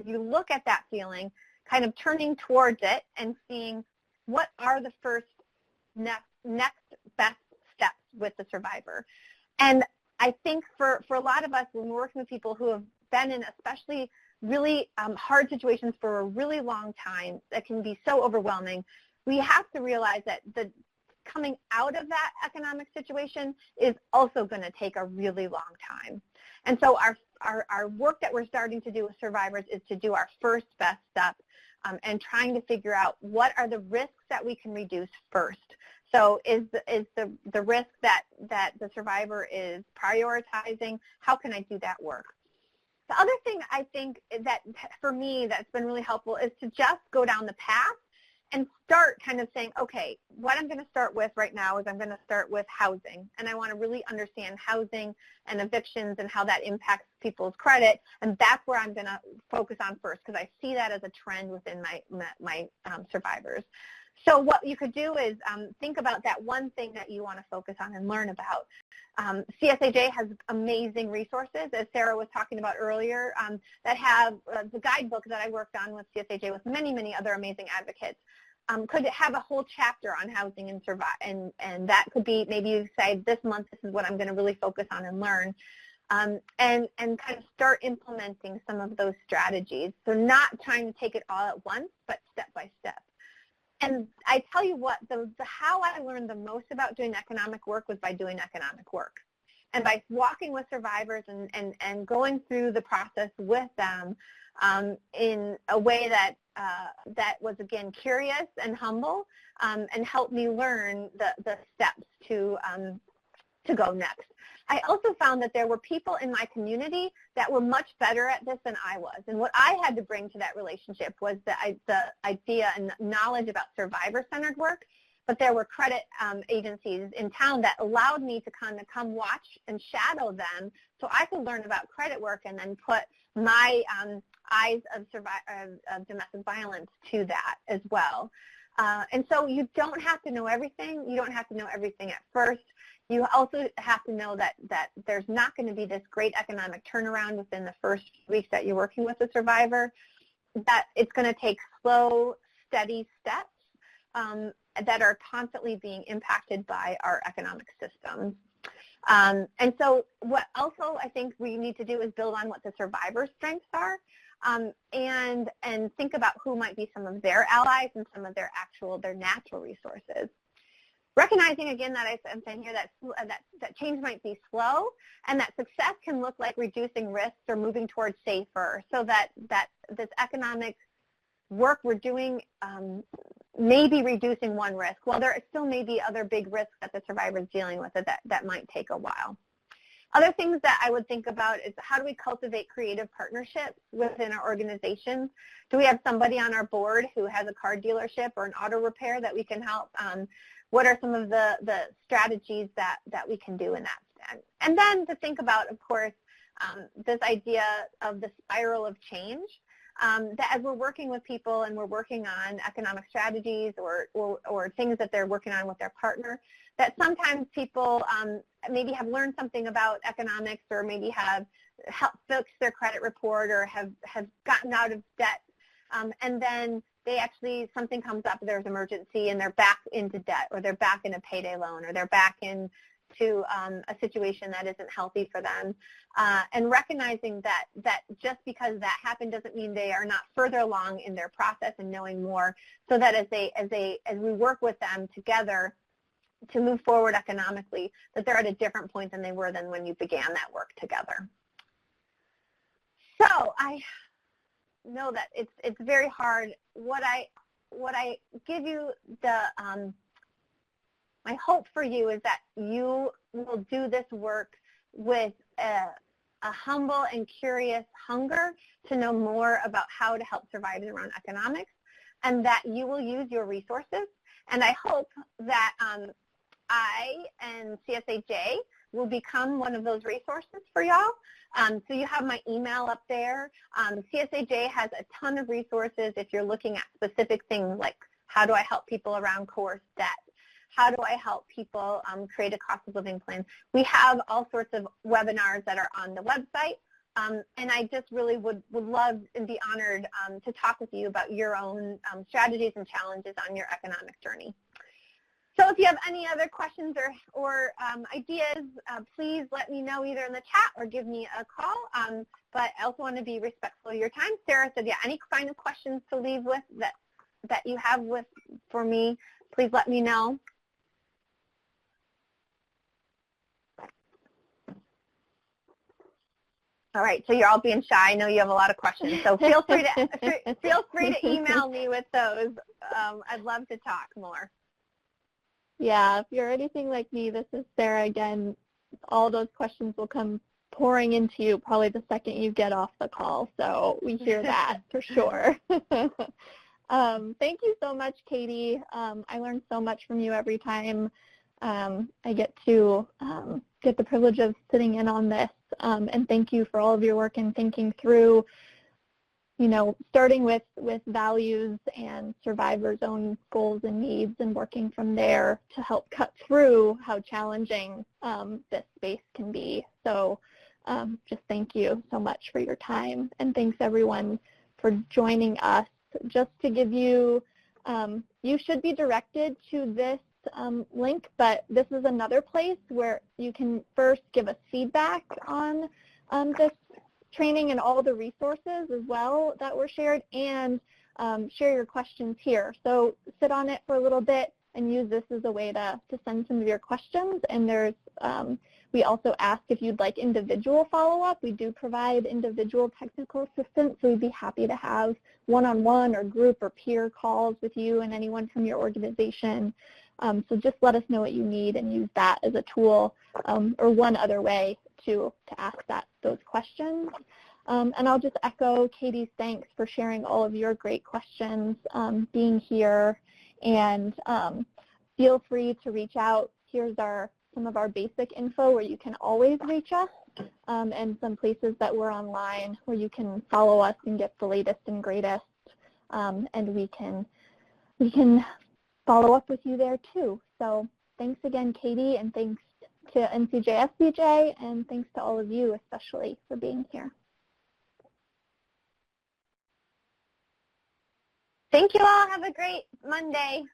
you look at that feeling, kind of turning towards it and seeing what are the first next best steps with the survivor. And I think for a lot of us, when we're working with people who have been in especially really hard situations for a really long time that can be so overwhelming, we have to realize that the coming out of that economic situation is also going to take a really long time. And so our work that we're starting to do with survivors is to do our first best step and trying to figure out what are the risks that we can reduce first. So is the risk that the survivor is prioritizing, how can I do that work? The other thing I think that for me that's been really helpful is to just go down the path and start kind of saying, okay, what I'm going to start with right now is I'm going to start with housing. And I want to really understand housing and evictions and how that impacts people's credit. And that's where I'm going to focus on first because I see that as a trend within my survivors. So what you could do is think about that one thing that you want to focus on and learn about. CSAJ has amazing resources, as Sarah was talking about earlier, that have the guidebook that I worked on with CSAJ with many other amazing advocates. Could have a whole chapter on housing and and that could be maybe you say this month this is what I'm going to really focus on and learn, and kind of start implementing some of those strategies. So not trying to take it all at once, but step by step. And I tell you what, how I learned the most about doing economic work was by doing economic work. And by walking with survivors and going through the process with them in a way that that was, again, curious and humble, and helped me learn the steps to go next. I also found that there were people in my community that were much better at this than I was. And what I had to bring to that relationship was the idea and knowledge about survivor-centered work. But there were credit agencies in town that allowed me to kind of come watch and shadow them so I could learn about credit work and then put my eyes of domestic violence to that as well. And so you don't have to know everything. You don't have to know everything at first. You also have to know that there's not going to be this great economic turnaround within the first weeks that you're working with a survivor, that it's going to take slow, steady steps that are constantly being impacted by our economic system. And so what also I think we need to do is build on what the survivor's strengths are, and think about who might be some of their allies and some of their natural resources. Recognizing, again, that I'm saying here that change might be slow, and that success can look like reducing risks or moving towards safer, so that this economic work we're doing may be reducing one risk, while there still may be other big risks that the survivor is dealing with that might take a while. Other things that I would think about is, how do we cultivate creative partnerships within our organization? Do we have somebody on our board who has a car dealership or an auto repair that we can help? What are some of the strategies that we can do in that sense? And then to think about, of course, this idea of the spiral of change, that as we're working with people and we're working on economic strategies or things that they're working on with their partner, that sometimes people maybe have learned something about economics, or maybe have helped fix their credit report, or have gotten out of debt, and then they actually, something comes up, there's an emergency, and they're back into debt, or they're back in a payday loan, or they're back into a situation that isn't healthy for them. And recognizing that just because that happened doesn't mean they are not further along in their process and knowing more, so that as we work with them together to move forward economically, that they're at a different point than they were than when you began that work together. So I know that it's very hard. What I give you, my hope for you is that you will do this work with a humble and curious hunger to know more about how to help survivors around economics, and that you will use your resources. And I hope that I and CSAJ will become one of those resources for y'all. So you have my email up there. CSAJ has a ton of resources if you're looking at specific things like, how do I help people around coerced debt? How do I help people create a cost of living plan? We have all sorts of webinars that are on the website. And I just really would love and be honored to talk with you about your own strategies and challenges on your economic journey. So if you have any other questions or ideas, please let me know either in the chat or give me a call. But I also want to be respectful of your time. Sarah said, yeah, any final questions to leave with that you have for me, please let me know. All right, so you're all being shy. I know you have a lot of questions, so feel free to email me with those. I'd love to talk more. Yeah, if you're anything like me, this is Sarah again. All those questions will come pouring into you probably the second you get off the call, so we hear that for sure. Thank you so much, Katie. I learn so much from you every time I get to get the privilege of sitting in on this, and thank you for all of your work in thinking through, starting with values and survivors' own goals and needs, and working from there to help cut through how challenging this space can be. So just thank you so much for your time, and thanks everyone for joining us. Just to give you, you should be directed to this link, but this is another place where you can first give us feedback on this training and all the resources as well that were shared, and share your questions here. So sit on it for a little bit and use this as a way to send some of your questions. And there's We also ask if you'd like individual follow-up. We do provide individual technical assistance, so we'd be happy to have one-on-one or group or peer calls with you and anyone from your organization. So just let us know what you need and use that as a tool or one other way to ask those questions. And I'll just echo Katie's thanks for sharing all of your great questions, being here, and feel free to reach out. Here's some of our basic info where you can always reach us, and some places that we're online where you can follow us and get the latest and greatest, and we can follow up with you there too. So thanks again, Katie, and thanks to NCJSBJ, and thanks to all of you especially for being here. Thank you all. Have a great Monday.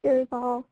Cheers all.